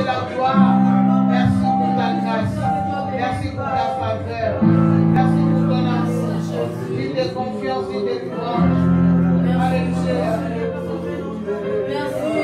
la gloire. Merci pour ta grâce. Merci pour ta faveur. Merci pour ton amour. Vie de confiance et de louange. Alléluia. Merci.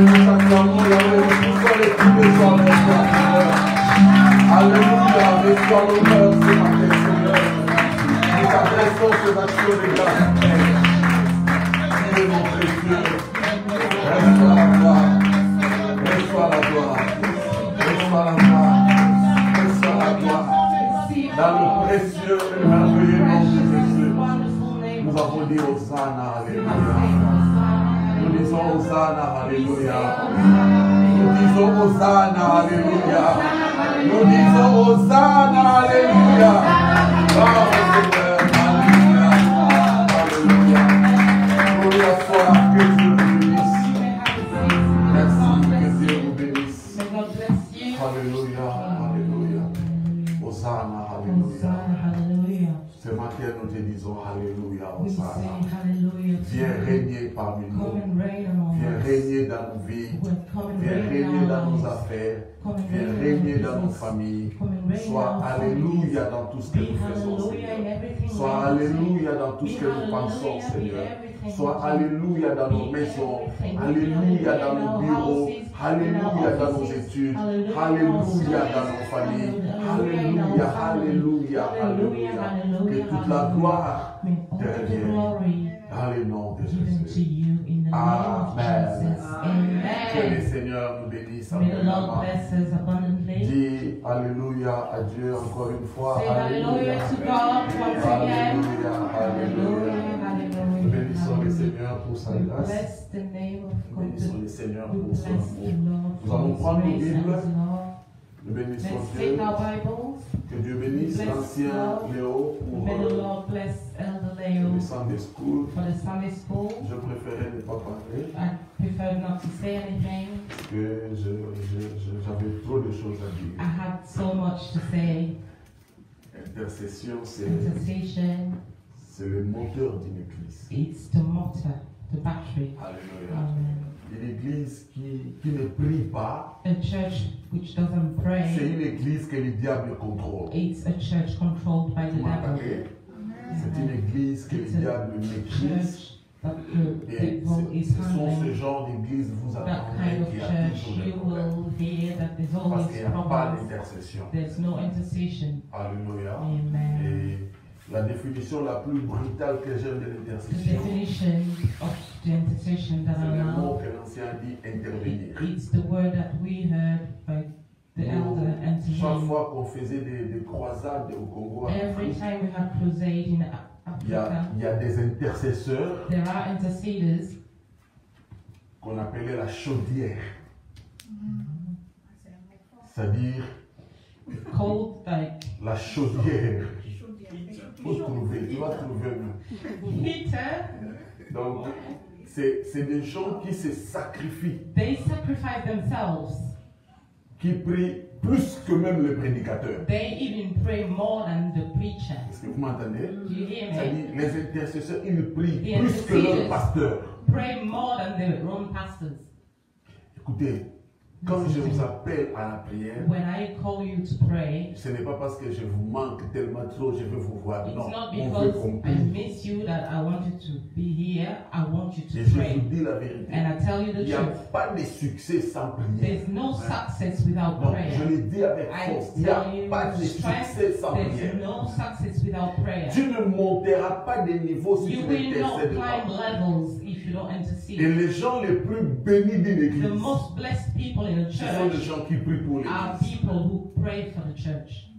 nous t'acclamons, Yahweh, nous poussons les coups de joie avec toi, Seigneur. Alléluia, reçois l'honneur ce matin, Seigneur. Nous t'adressons ces actions de grâce, Père. Tu es mon précieux. Reçois la gloire. Reçois la gloire. Reçois la gloire. Reçois la gloire. Dans le précieux et merveilleux nom de Jésus, nous avons dit Hosanna, Alléluia. Nous disons Hosanna, Alléluia. Nous disons Hosanna, Alléluia. Nous disons Hosanna, Alléluia. Oh Seigneur, Alléluia. Alléluia. Gloria soit, que Dieu vous bénisse. Merci, que Dieu vous bénisse. Alléluia, Alléluia. Hosanna, Alléluia. Ce matin, nous te disons Alléluia, Hosanna. Viens régner parmi nous. Viens régner dans nos vies. Viens régner dans nos affaires. Viens régner dans nos familles. Sois Alléluia dans tout ce que nous faisons, Seigneur. Sois Alléluia dans tout ce que nous pensons, Seigneur. Sois Alléluia dans nos maisons. Alléluia dans nos bureaux. Alléluia dans nos études. Alléluia dans nos familles. Alléluia, Alléluia, Alléluia. Que toute la gloire te revienne. Dans le nom de Jésus. Amen. Que le Seigneur nous bénisse abondamment. Dis Alléluia à Dieu encore une fois. Alléluia. Alléluia. Alléluia. Nous bénissons le Seigneur pour sa grâce. Nous bénissons le Seigneur pour son amour. Nous allons prendre nos Bibles. Nous bénissons Dieu. Que Dieu bénisse l'ancien Léo pour le Sunday School. Je préférais ne pas parler. Parce que j'avais trop de choses à dire. Intercession, c'est le moteur d'une église. It's the motor, the battery. Alléluia. Amen. Une église qui ne prie pas, A church which doesn't c'est pray, une église que le diable contrôle. it's a church controlled by the Vous m'entendez? devil. C'est une église que le diable méprise. Church that the Et devil is ce sont ce handling. genre d'église vous That attendrez kind of qu'il y a church, toujours des you problèmes. will hear that there's Parce always qu'il n'y a pas problems. d'intercession. There's no intercession. Alléluia. Amen. Et la définition la plus brutale que j'aime de The l'intercession, definition of the intercession that c'est I le know, mot que l'ancien dit intervenir. it's the word that we heard by the elder and to Chaque him. fois qu'on faisait des croisades au Congo, Every time we had crusade in Africa, il y a des intercesseurs there are interceders qu'on appelait la chaudière. C'est-à-dire called like la chaudière. Faut trouver, tu vas trouver même. Peter. Donc, c'est des gens qui se sacrifient, They sacrifice themselves. qui prient plus que même le prédicateur. They even pray more than the preacher. Est-ce que vous m'entendez? Do you hear me? C'est-à-dire, les intercesseurs, ils prient The plus que leur interceders pasteur. pray more than their own pastors. Écoutez, quand je vous appelle à la prière, When I call you to pray, ce n'est pas parce que je vous manque tellement trop, je veux vous voir. it's Non, not on veut because qu'on I prie. miss you that I want you to be here. I want you Et to je pray. vous dis la vérité. And I tell you Il the n'y a truth. pas de succès sans prière. There's no success without Donc, prayer. je le dis avec I force. Il n'y a tell you pas de strength, succès sans there's prière. no success without prayer. Tu ne monteras pas de niveau si You tu will not n'intercèdes climb pas. levels if you don't Et intercede. les gens les plus bénis d'une The église, most blessed people in a ce sont les church gens qui prient pour are l'église. people who pray for the church.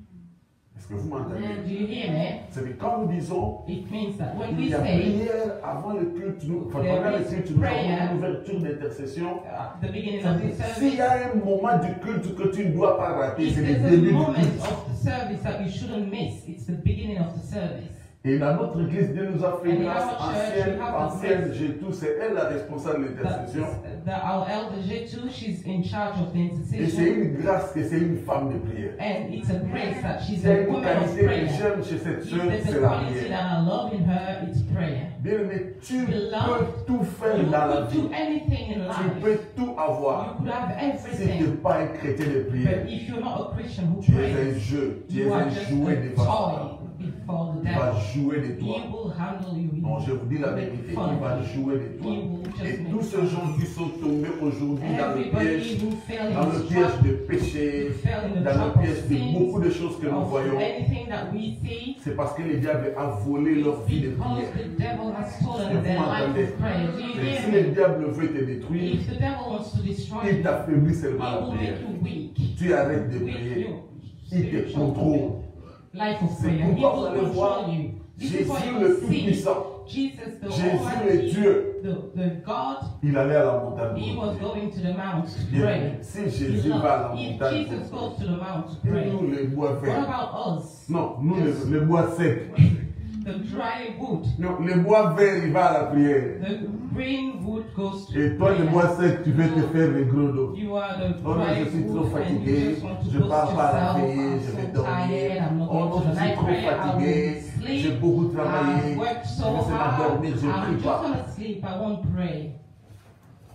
Est-ce que vous Do m'entendez? you hear me? C'est que quand nous disons It means that when il we y a say prière avant le culte, enfin, There pendant le is culte, nous prayer. avons une ouverture d'intercession. the beginning of the C'est-à-dire, s'il service, y a un moment du culte que tu ne dois pas rater, if c'est le there's a début du moment culte. of the service that you shouldn't miss, it's the beginning of the service. Et dans notre église, Dieu nous a fait And in grâce our church, we have ancienne G2, c'est elle la responsable de l'intercession. Our elder J2, she's in charge of the Et c'est intercession. une grâce que c'est une femme de prière. And it's a grace that she's S'il y a a une woman of qualité que prayer. j'aime chez cette If sœur, there's c'est a la quality prière. that I love in her, it's prayer. Bien aimé, tu Beloved, peux tout faire You dans la could vie. do anything in Tu life. peux tout You avoir. could have Si tu n'es everything. pas un chrétien de prière, But if you're not a Christian who tu es un prays, jeu, tu es you are un just jouet a devant Satan. toy before the Il va devil. jouer de He toi. will handle you. Non, je vous dis la vérité, il va jouer de toi. Et tous ces gens qui sont tombés aujourd'hui dans le piège, de péché, dans le piège de beaucoup de choses que nous voyons, c'est parce que le diable a volé leur vie de prière. Vous m'entendez? Et si le diable veut te détruire, il t'affaiblit seulement la prière. Tu arrêtes de prier. Il te contrôle. C'est pourquoi vous allez voir Jésus le Tout-Puissant. Jésus le Dieu. Il allait à la montagne. Si Jésus va à la montagne, et nous les bois verts. Non, nous les bois secs. Non, le bois vert, il va à la prière. Et toi, le bois sec, tu veux te faire les gros dos. Oh non, je suis trop fatigué, je ne pars pas à la veille, je vais dormir. Oh non, je suis trop fatigué, j'ai beaucoup travaillé, je vais seulement dormir, je ne prie pas.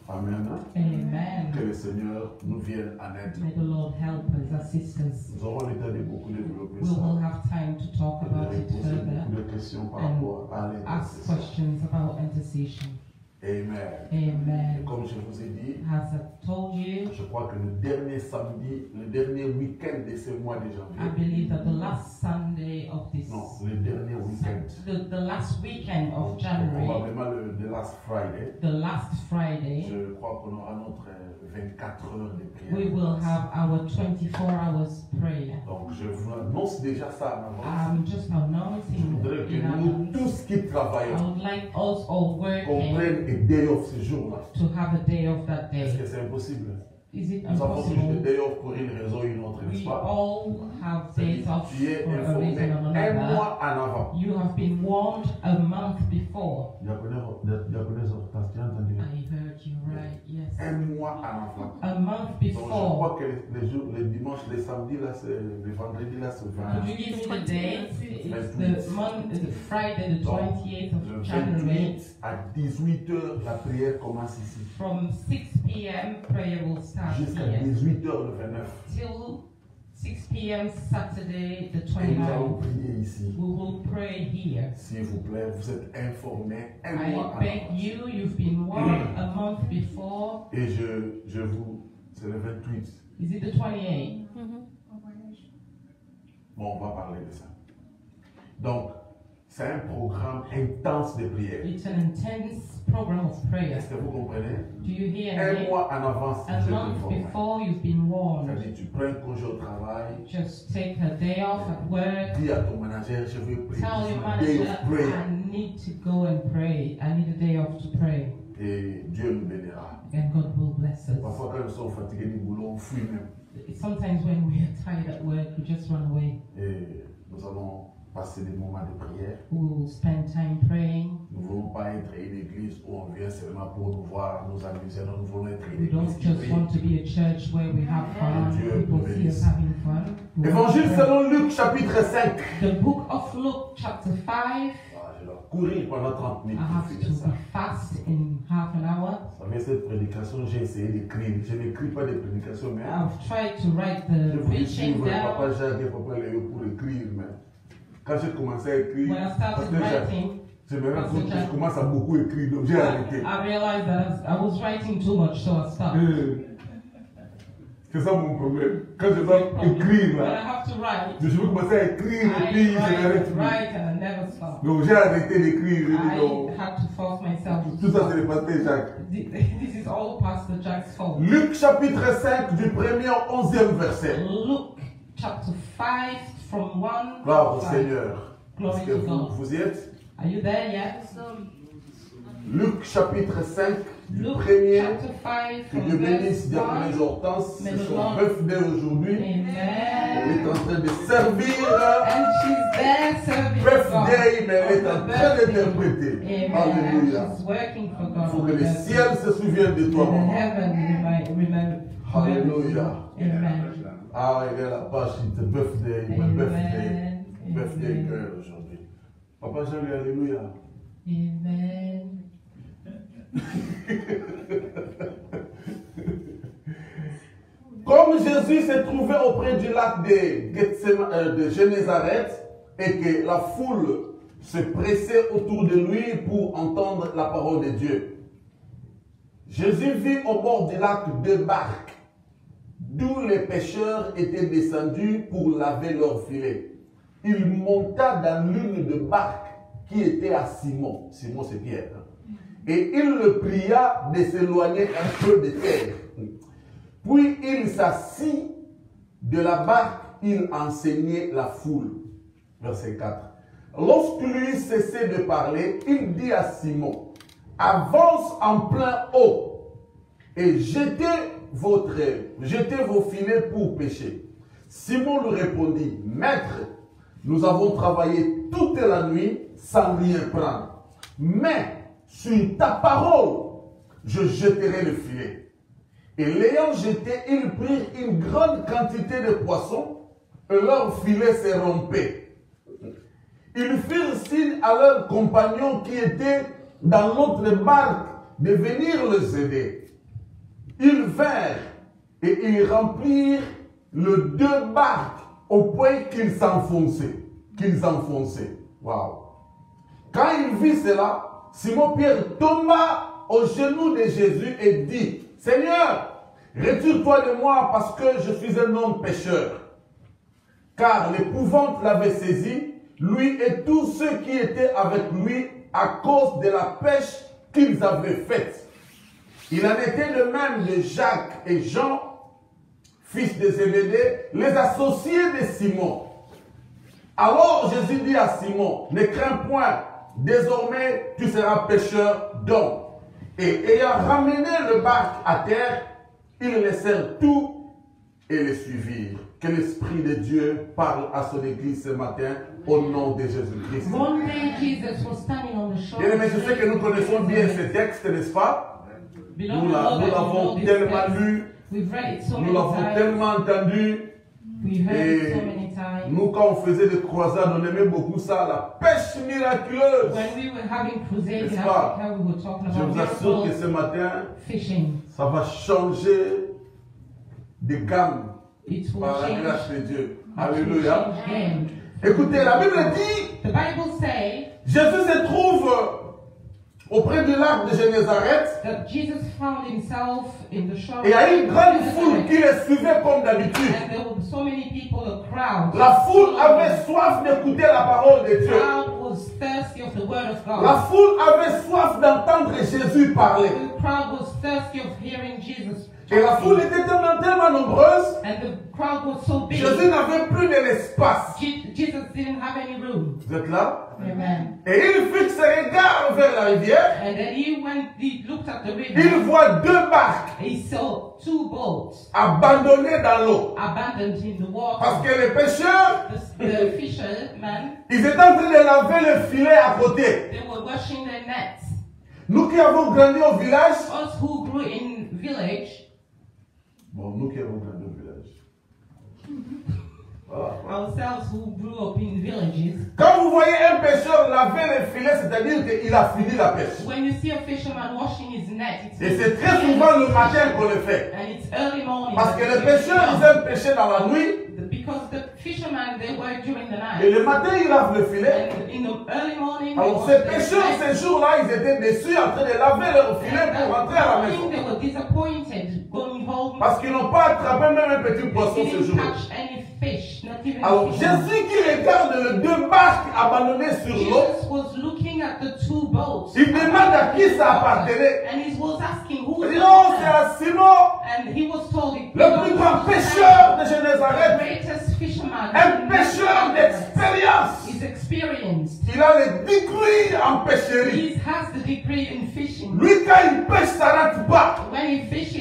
Amen. Amen. Que le Seigneur nous vienne en aide. May the Lord help us, assist us. Nous aurons le temps de beaucoup développer We ça. will have time to talk Et de about it poser further beaucoup de questions par and rapport à ask l'intercession. questions about intercession. Amen. Et Amen. comme je vous ai dit, As I told you, je crois que le dernier samedi, le dernier week-end de ce mois de I janvier, believe that the last Sunday of this, non, le dernier week-end, the last weekend of January, probablement le last Friday, the last Friday, je crois qu'on aura notre 24 heures de prière. we will have our 24 hours prayer. Donc je vous annonce déjà ça en avance. I'm just Je announcing voudrais que in nous advance. tous qui I travaillons, would like us all qu'on working prenne un day off ce jour-là. to have a day off that Est-ce day. que c'est impossible? Is it Nous avons tous des impossible? day off pour une raison ou une autre, n'est-ce We pas? all have days off Tu es for a informé reason or un another. mois en avant. You have been warned a month before. Diaconesse Hortense, tu as entendu? I heard you right, yes. Un mois en avant. A month Donc je before. crois que les jours, les dimanches, les samedis, là, les vendredis, là, c'est Could you 20. give me the date? It's the month, the Friday, the Donc, 28th le of January. 28 à 18h, la prière commence ici. From 6 p.m. prayer will start Jusqu'à here. 18h le 29. Till 6 p.m. Saturday, the Et nous allons 29th. prier ici. We will pray here. S'il vous plaît, vous êtes informés un mois I en beg avance. you, you've been warned a month before. Et je vous... C'est le 28. Is it the 28th? Bon, on va parler de ça. Donc, c'est un programme intense de prière. It's an intense program of prayer. Est-ce que vous comprenez? Do you hear Un me? mois en avance, A vous êtes month informés. before you've been warned. C'est-à-dire, tu prends un congé au travail, Just take a day off at work. dis à ton manager, je vais prier. Tell your Day manager, of prayer. I need to go and pray. I need a day off to pray. Et Dieu nous bénira. And God will bless us. Parfois, quand nous sommes fatigués du boulot, on fuit même. Sometimes when we are tired at work, we just run away. Et nous allons passer des moments de prière. We will spend time praying. Nous ne voulons pas être une église où on vient seulement pour nous voir, nous amuser. Non, nous voulons être une We église don't qui just prie. want to be a church where we have fun, Dieu people nous see bénisse. us having fun. We want Évangile to pray. selon Luc, chapitre 5. The book of Luke, chapter 5. Ah, je dois courir pendant 30 I minutes pour have finir to ça. be fast in half an hour. Vous savez, cette prédication, j'ai essayé d'écrire. Je n'écris pas de prédication, mais I've tried to write je the vous dis preaching suivre Papa down. Jacques et Papa Léo pour écrire. Mais quand j'ai commencé à écrire, When I started writing, je me rends compte que je commence à beaucoup écrire, donc j'ai arrêté. I realized that I was writing too much, so I stopped. C'est ça mon problème. Quand je dois écrire, When I là, have to write, je veux commencer à écrire et I puis je n'arrête plus. write and I never stop. Donc j'ai arrêté d'écrire. J'ai dit non. I had to force myself to Tout ça, c'est stop. le pasteur Jacques. This is all Pastor Jack's fault. Luc chapitre 5 du 1er au 11e verset. Luke chapter 5 from 1 Gloire au to 5. Seigneur. Glory Est-ce que to God. vous y êtes? Are you there yet? Luc chapitre 5 du Luke 1er. chapter 5 Que from Dieu bénisse verse Diaconesse 1. Hortense. Mais C'est le son Lord- birthday aujourd'hui. Elle Amen. est en train de servir. And she's there serving Birthday, mais elle est God. en train d'interpréter. Amen. Alléluia. And she's working for Il God. faut que le ciel se souvienne de toi, And maman. heaven might remember. Alléluia. Amen. Ah, il est la page, c'est birthday, my birthday. Amen. Birthday Amen. girl aujourd'hui. Papa Jean, alléluia. Amen. Comme Jésus s'est trouvé auprès du lac de Génézareth, et que la foule se pressait autour de lui pour entendre la parole de Dieu. Jésus vit au bord du lac 2 barques, d'où les pêcheurs étaient descendus pour laver leurs filets. Il monta dans l'une des barques qui était à Simon. Simon, c'est Pierre. Et il le pria de s'éloigner un peu de terre. Puis il s'assit de la barque, il enseignait la foule. Verset 4. Lorsque lui cessait de parler, il dit à Simon, avance en plein eau et jetez vos filets pour pêcher. Simon lui répondit, Maître, nous avons travaillé toute la nuit sans rien prendre. Mais sur ta parole, je jeterai le filet. Et l'ayant jeté, ils prirent une grande quantité de poissons et leur filet se rompait. Ils firent signe à leurs compagnons qui étaient dans l'autre barque de venir les aider. Ils vinrent et ils remplirent les 2 barques au point qu'ils s'enfonçaient. Wow. Quand il vit cela, Simon-Pierre tomba aux genoux de Jésus et dit, Seigneur, retire-toi de moi parce que je suis un homme pécheur. Car l'épouvante l'avait saisi, lui et tous ceux qui étaient avec lui à cause de la pêche qu'ils avaient faite. Il en était de même de Jacques et Jean, fils de Zébédée, les associés de Simon. Alors Jésus dit à Simon, ne crains point, désormais tu seras pêcheur d'hommes. Et ayant ramené le barque à terre, ils laissèrent tout et le suivirent. Que l'Esprit de Dieu parle à son Église ce matin au nom de Jésus-Christ. Bien aimé, je sais que nous connaissons bien ce texte, n'est-ce pas? Nous l'avons tellement lu, nous l'avons tellement entendu. Et nous, quand on faisait des croisades, on aimait beaucoup ça, la pêche miraculeuse. N'est-ce pas? Je vous assure que ce matin, ça va changer de gamme par la grâce de Dieu. Alléluia. Écoutez, la Bible dit, Jésus se trouve auprès du lac de Génézareth. Et il y a une grande foule qui les suivait comme d'habitude. La foule avait soif d'écouter la parole de Dieu. La foule avait soif d'entendre Jésus parler. Et la foule était tellement nombreuse, Jésus n'avait plus de l'espace. Vous êtes là? Amen. Et il fixe ses regards vers la rivière. Il voit 2 barques abandonnées dans l'eau. Parce que les pêcheurs, ils étaient en train de laver le filet à côté. Nous qui avons grandi au village, bon, nous qui avons grandi au village. Ourselves who grew up in villages. Quand vous voyez un pêcheur laver le filet, c'est-à-dire qu'il a fini la pêche. When you see a fisherman washing his net, Et c'est très souvent le matin qu'on le fait. and it's early morning. Parce que les pêcheurs, ils aiment pêcher dans la nuit. Because the fishermen, they work during the night. Et le matin, ils lavent le filet. And in the early morning, Alors ces pêcheurs, ces jours-là, ils étaient déçus en train de laver leur filet pour rentrer à la maison. they were disappointed going home. Parce qu'ils n'ont pas attrapé même un petit poisson They ce didn't jour-là. catch any fish, not even Alors fish. Jésus qui regarde les 2 barques abandonnées sur l'eau, Jesus was looking at the 2 boats. il demande à qui ça appartenait. And he was asking who Il dit non, c'est à Simon, and he was told it le plus grand pêcheur de the Génézareth, greatest fisherman. un pêcheur d'expérience. He's experienced. Il a le degré en pêcherie. He has the degree in fishing. Lui, quand il pêche, ça n'arrête pas. When he fishes,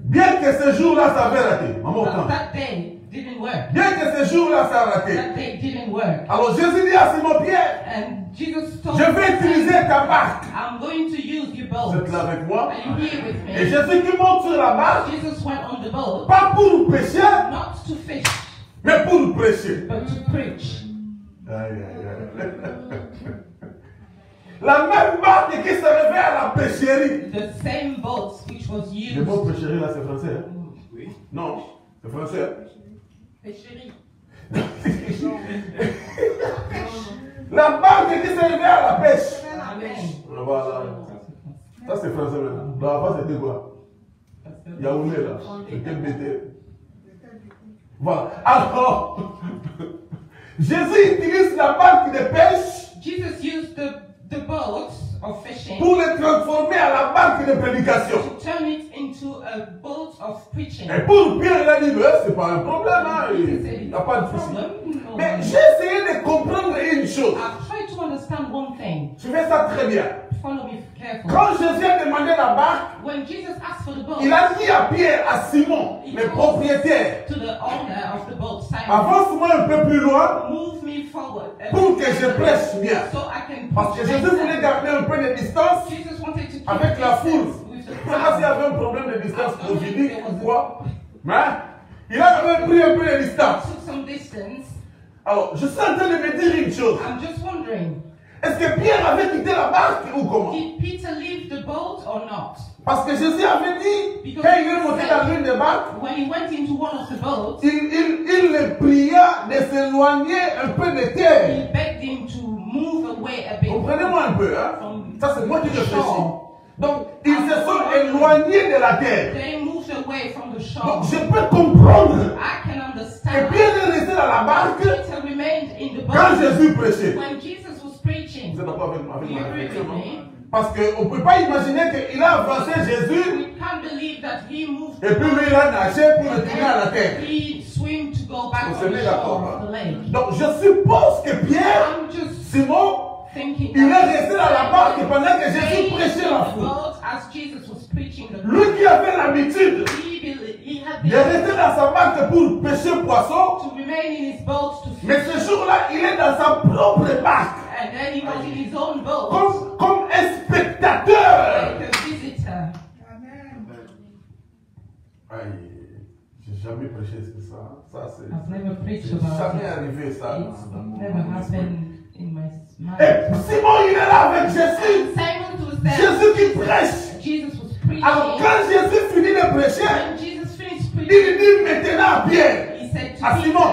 Bien que ce jour-là, ça avait raté. Maman, attends. that day didn't work. Bien que ce jour-là, ça a raté. That day didn't work. Alors Jésus dit à Simon-Pierre, And Jesus told je vais utiliser ta barque. I'm going to use your Vous boat. êtes là avec moi? Are you here with Et me? Jésus qui monte sur la barque, Jesus went on the boat, pas pour pêcher, not to fish, mais pour prêcher. but to preach. Aïe, aïe, aïe. La même barque qui se réveille à la pêcherie. The same boat which was used. Le mot pêcherie là, c'est français. Hein? Oui. Non, c'est français. Hein? Pêcherie. La barque qui servait à la pêche. Amen. Voilà. Ça c'est français maintenant. Dans la base c'était quoi? Yaoundé là. C'était BT. Voilà. Alors, Jésus utilise la barque de pêche Jesus used the boat of fishing pour le transformer à la barque de prédication. to turn it into a boat of preaching. Et pour Pierre, il a dit, c'est pas un problème, hein. Il n'y a pas de souci. No. Mais j'ai essayé de comprendre une chose. I've tried to understand one thing. Tu fais ça très bien. Follow me carefully. Quand Jésus a demandé la barque, When Jesus asked for the boat, il a dit à Pierre, à Simon, le propriétaire, to the owner of the boat, Simon, avance-moi un peu plus loin move me forward pour que je prêche bien. so I can Parce que preach Jésus voulait better. garder un peu de distance Jesus wanted to keep avec la foule. distance with the Je ne sais pas s'il y crowd. avait un problème de distance providique ou quoi. Mais il a quand même pris un peu de distance. Took some distance. Alors, je suis en train de me dire une chose. I'm just wondering, Est-ce que Pierre avait quitté la barque ou comment? did Peter leave the boat or not? Parce que Jésus avait dit, quand il est monté dans l'une des barques, When he went into one of the boats, il le pria de s'éloigner un peu de terre. he begged him to move away a bit. Comprenez-moi un peu, hein? From Ça, c'est moi qui the réfléchis. shore. Donc, ils se sont éloignés de la terre. They moved away from the shore. Donc, je peux comprendre. I can Et understand. Pierre est resté dans la barque Peter remained in the quand boat Jésus prêchait. when Jesus was preaching. Vous êtes d'accord avec Do you ma agree réflexion, with non? me? Parce qu'on ne peut pas imaginer qu'il a avancé Jésus We can't believe that he moved et puis lui, il a nagé pour retourner à la terre. he swam to go back On on se the met shore d'accord, of the hein? lake. Donc, je suppose que Pierre, I'm just Simon, thinking il est that resté dans la barque pendant que Jésus stayed prêchait in la the foule. boat as Jesus was preaching the Lui qui avait l'habitude he had de rester dans sa barque pour pêcher poisson, to remain in his boat to fish. mais ce jour-là, il est dans sa propre barque, And then he was in his own boat comme un spectateur. like a visitor. Aïe, j'ai jamais prêché sur ça. Ça, c'est I've never preached c'est about jamais it. arrivé ça. It's never happened in my Et mind. Simon, il est là avec Jésus. Simon was there. Jésus qui prêche. Jesus was preaching. Alors, quand Jésus finit de prêcher, When Jesus finished il preaching, dit maintenant à Pierre, he said to à Peter, Simon,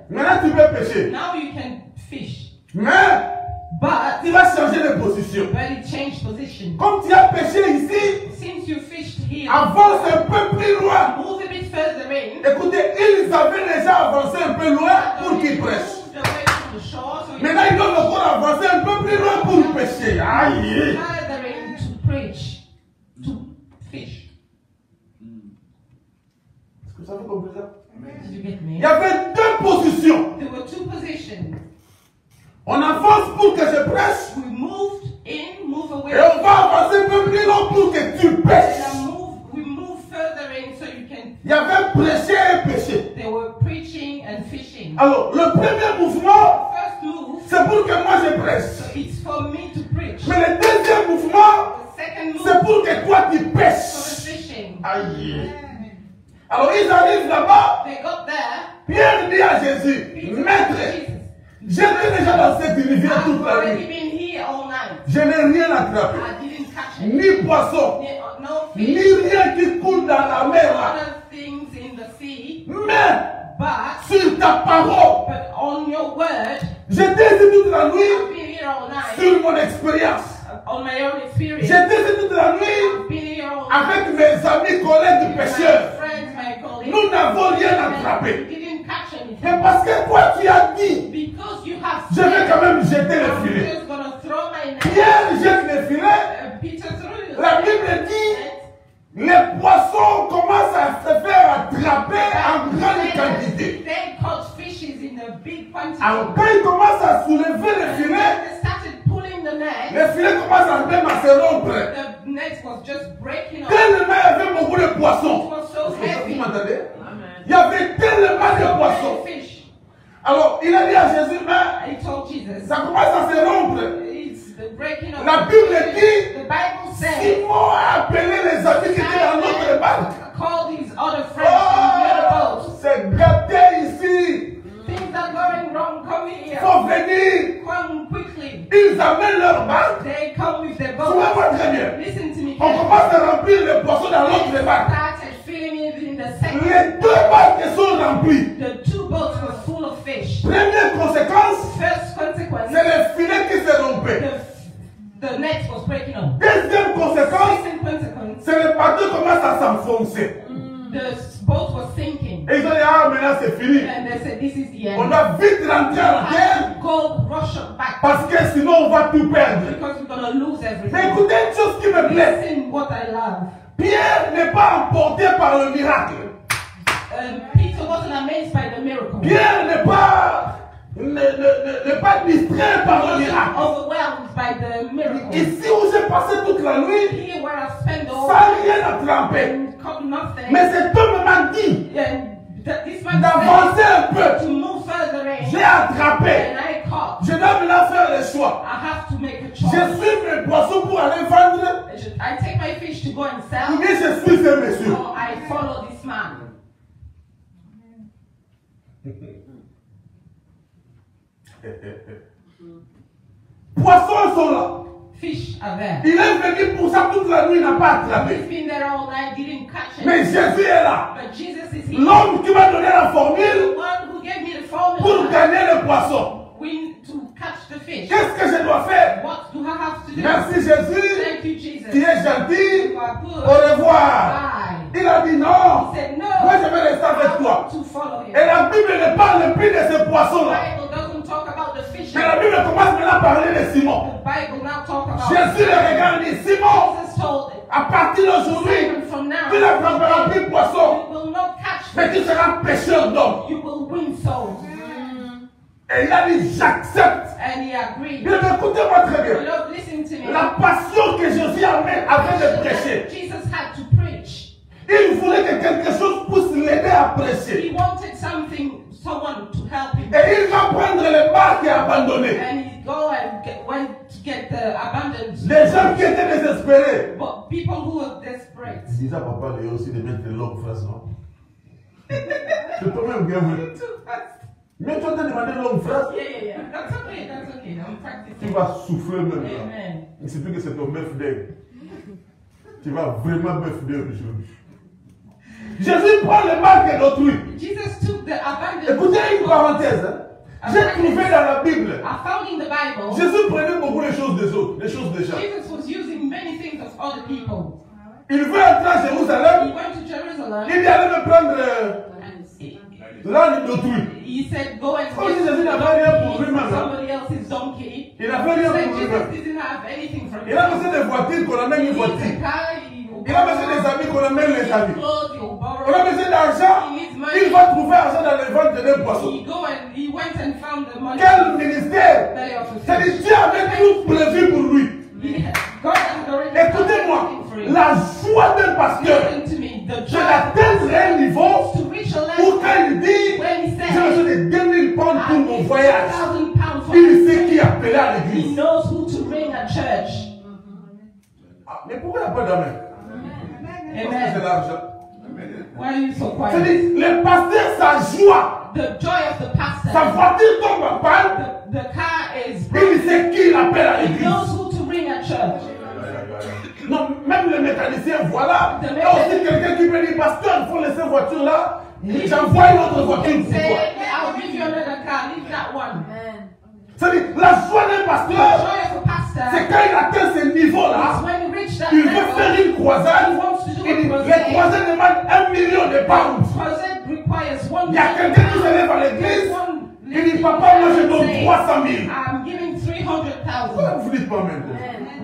maintenant tu peux pêcher. now you can fish. Mais But tu vas changer de position. he changed position. Comme tu as pêché ici, Since you fished here, avance un peu plus loin. move a bit further in. Écoutez, ils avaient déjà avancé un peu loin pour qu'ils prêchent. Moved away from the shore, so you Maintenant, ils doivent encore avancer un peu plus loin pour pêcher. Aïe! further in to preach, to fish. Est-ce que vous avez compris ça? Did you get Il y me? avait deux positions. There were two positions. On avance pour que je prêche We moved in, move away, et on va avancer un peu plus loin pour que tu pêches. and we move further in so you can. Il y avait prêcher et pêcher. They were preaching and fishing. Alors, le premier mouvement, First move, c'est pour que moi je prêche. it's for me to preach. Mais le deuxième mouvement, The second c'est move, pour que toi tu for the pêches. fishing. Aïe. Alors, ils arrivent là-bas. They got there. Pierre dit à Jésus, Peter Maître, said to Jesus, j'étais déjà dans cette rivière I've toute la already nuit. been here all night. Je n'ai rien attrapé. I didn't catch it. Ni poisson, No ni fish. rien qui coule dans la mer là. Other things in the sea. Mais, But sur ta parole, on your word, j'étais ici toute la nuit I've been here all night. sur mon expérience. On my own experience. J'étais ici toute la nuit I've been here all night. avec mes amis, collègues My pêcheurs. friends, my colleagues. Nous n'avons rien We attrapé. didn't catch anything. Mais parce que toi tu as dit, Because you have je vais quand même jeter le I'm filet. just gonna throw my net. Pierre jette le filet. Peter threw it. La Bible dit, les poissons commencent à se faire attraper en grande quantité. They caught fishes in a big quantity. Alors quand ils commencent à soulever le filet, They started pulling the net. le filet commence à même à se rompre. The net was just breaking off. Tellement il y avait beaucoup de It poissons. was so Vous heavy. m'entendez? Il y avait tellement de So poissons. many fish. Alors il a dit à Jésus, mais He told Jesus, ça commence à se rompre. it's the breaking of La the Bible fish. dit, The Bible says, Simon a appelé les amis qui étaient dans notre barque. called his other friends in the other Oh, boat. c'est gâté ici. Things are going wrong. Come Il here. faut venir. Come quickly. Ils amènent leur barque. They come with their Tu boat. vois très bien. Listen to me. On commence à remplir les poissons dans l'autre barque. Started filling it in the second. Les deux barques sont remplies. The two boats bateau commence à s'enfoncer. The boat was sinking. Et ils ont dit, ah, maintenant c'est fini. And they said, this is the On end. doit vite rentrer à la terre. Go rush back. Parce que sinon on va tout perdre. Because we're going to lose Mais everything. écoutez une chose qui me plaît. Listen what I love. Pierre n'est pas emporté par le miracle. Peter wasn't amazed by the miracle. Pierre n'est pas distrait par le miracle. Overwhelmed by the miracle. Ici où j'ai passé toute la nuit, Here where I spent the whole sans rien attraper. and caught nothing. Mais cet homme m'a dit This man d'avancer un said peu. to move further in. J'ai attrapé. And I caught. Je dois maintenant faire le choix. I have to make a Je choice. suis mes poissons pour aller vendre. I take my fish to go and Ou sell. bien je suis ce monsieur. Or I follow this man. Poissons sont là. Fish are there. Il est venu pour ça toute la nuit, il n'a pas attrapé. He's been there all night, didn't catch it. Mais Jésus est là. But Jesus is here. L'homme qui m'a donné la formule The one who gave me the pour formula gagner le poisson. to catch the fish. Qu'est-ce que je dois faire? What do I have to do? Merci Jésus. Thank you, Jesus. Tu es gentil. You are good. Au revoir. Bye. Il a dit non. He said, no. Moi je vais rester avec I toi. want to follow him. Et la Bible ne parle plus de ce The poisson-là. Bible doesn't talk about the fish. Mais la Bible commence maintenant à parler de Simon. The Bible now talk about Jésus le regarde et dit, Simon, Jesus told it. à partir d'aujourd'hui, Simon, from now, tu n'attraperas plus de poisson, you will not catch mais tu fish. seras pêcheur d'hommes. You will win souls. Et il a dit, j'accepte. And he agreed. Bien, écoutez-moi très bien. Lord, listen to me. La passion que Jésus avait avant de prêcher, Jesus had to preach. il voulait que quelque chose puisse l'aider à prêcher. He wanted someone to help him. Et il va prendre le barque et abandonner. And he went to get the abandoned. Les gens qui étaient désespérés. But people who were desperate. Il disait à papa, il y a aussi de mettre de longues phrases, non? C'est toi-même bien vu. Too fast. Mais tu as demandé longue phrase. Yeah. That's okay. I'm Tu practicing. vas souffler même là. Amen. Il suffit que c'est ton birthday. Tu vas vraiment birthday aujourd'hui. Jésus prend le marque d'autrui. Jesus took the abandoned. Écoutez une parenthèse. Hein. J'ai trouvé dans la Bible. I found in the Bible. Jésus prenait beaucoup de choses des autres, des choses des gens. Jesus was using many things of other people. Il veut entrer à Jérusalem. He went to Jerusalem. Il dit allez me prendre l'âne d'autrui. He said, go and Oh, Jésus n'avait rien pour lui-même. somebody else's donkey. Il n'avait He rien said pour lui-même. Jesus didn't have anything from Il a besoin de voitures qu'on amène une voiture. Il a besoin des amis qu'on amène les amis. On a besoin d'argent. Il va trouver argent dans les ventes des poissons. He went and found the money. Quel ministère! that he offered. C'est-à-dire Dieu avait tout prévu pour lui. God had already Écoutez-moi, done everything for him. la joie d'un pasteur, Listen to me. The c'est joy d'atteindre un niveau to reach a où level quand il dit when he j'ai besoin said, de 2000 pounds pour mon I voyage, need 2,000 for il sait my qui appeler à He l'église. knows who to ring at church. Ah, mais pourquoi il n'y a pas d'amen? Parce que c'est Amen. l'argent. Why are you so quiet? C'est-à-dire, le pasteur, sa joie, The joy of the sa pastor. voiture tombe en panne, The car is il sait qui il appelle à He l'église. knows who to ring at church. Non, même le mécanicien, voilà. Il y a aussi quelqu'un qui me dit, pasteur, il faut laisser voiture là. J'envoie une autre voiture pour toi. Say, I'll give you another car. Leave that one. C'est-à-dire, la joie d'un The pasteur, joy of a pastor c'est quand il atteint ce is niveau-là, when you reach that il veut faire level. une croisade. He wants to do Il dit, a les crusade. croisades demandent 1 million de pounds. Crusade requires one. Il y a quelqu'un qui se lève à l'église. Il dit, papa, moi je donne 300 000. I'm giving 300,000. Pourquoi vous dites pas même?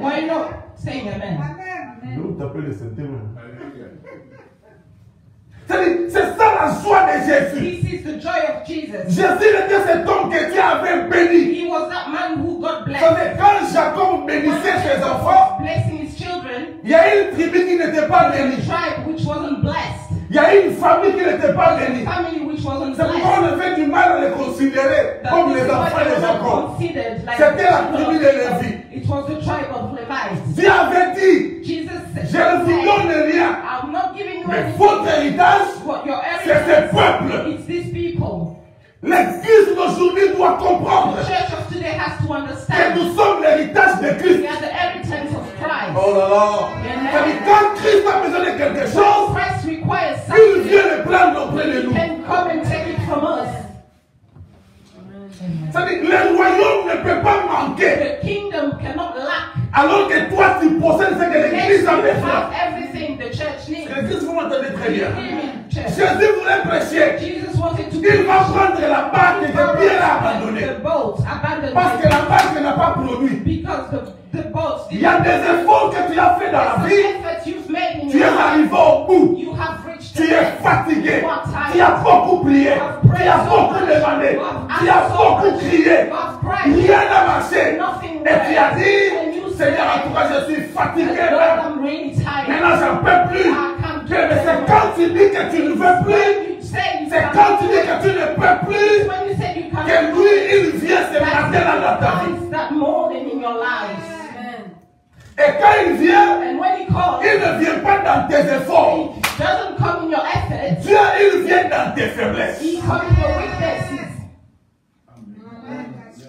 Why not saying amen? Je vais vous taper le Saint-Témoin. C'est ça la joie de Jésus. This is the joy of Jesus. Jésus était cet homme que Dieu avait béni. He was that man who God Vous blessed. savez, quand Jacob bénissait ses enfants, Blessing his children. il y a une tribu qui n'était pas A bénie. tribe which wasn't blessed. Il y a une famille qui n'était pas bénie. A family which wasn't C'est pourquoi blessed. on fait du mal à les considérer That comme this les is why enfants they de were Jacob. not considered like C'était la the tribu children de of Jacob. Lévi. It was the tribe of Levites. Dieu avait dit, Jesus said, je ne vous donne rien. I'm not giving you Mais anything. votre héritage, What your c'est ce heritage peuple. it's these people. L'église d'aujourd'hui doit comprendre The church of today has to que understand nous sommes l'héritage de Christ. we are the inheritance of Christ. Oh là là. C'est-à-dire, quand Christ a besoin de quelque chose, Christ requires il something. vient le prendre auprès de He nous. can come and take it from us. C'est-à-dire, le royaume ne peut pas manquer. The kingdom cannot lack. Alors que toi, tu possèdes ce que Next, l'église a you besoin. have everything the church need. Est-ce que vous m'entendez très bien? Hear me, church. Jésus voulait prêcher. Jesus wanted to Il va prendre la barque que Pierre a abandonnée. the boat, abandoned Parce que la barque n'a pas produit. because the boat. Il y a des efforts que tu as fait dans la Some vie. effort you've made in Tu es your life. arrivé au bout. You have reached Tu the es end. fatigué. You are tired. Tu as beaucoup prié. Tu as beaucoup demandé. Tu as beaucoup crié. Rien n'a marché. Nothing Et tu as worked. dit, And you Seigneur, en said, tout cas, je suis fatigué. Lord, Même. I'm really tired. Maintenant, j'en peux plus. Mais c'est quand tu dis que tu ne veux plus, You say you c'est cannot quand tu do dis it. que tu ne peux plus, When you said you que cannot do lui, it, il vient se matin dans ta vie. that's that morning in your lives. Et quand il vient, And when he calls, il ne vient pas dans tes efforts. he doesn't come in your efforts. Dieu, il vient dans tes faiblesses. He comes in your weaknesses.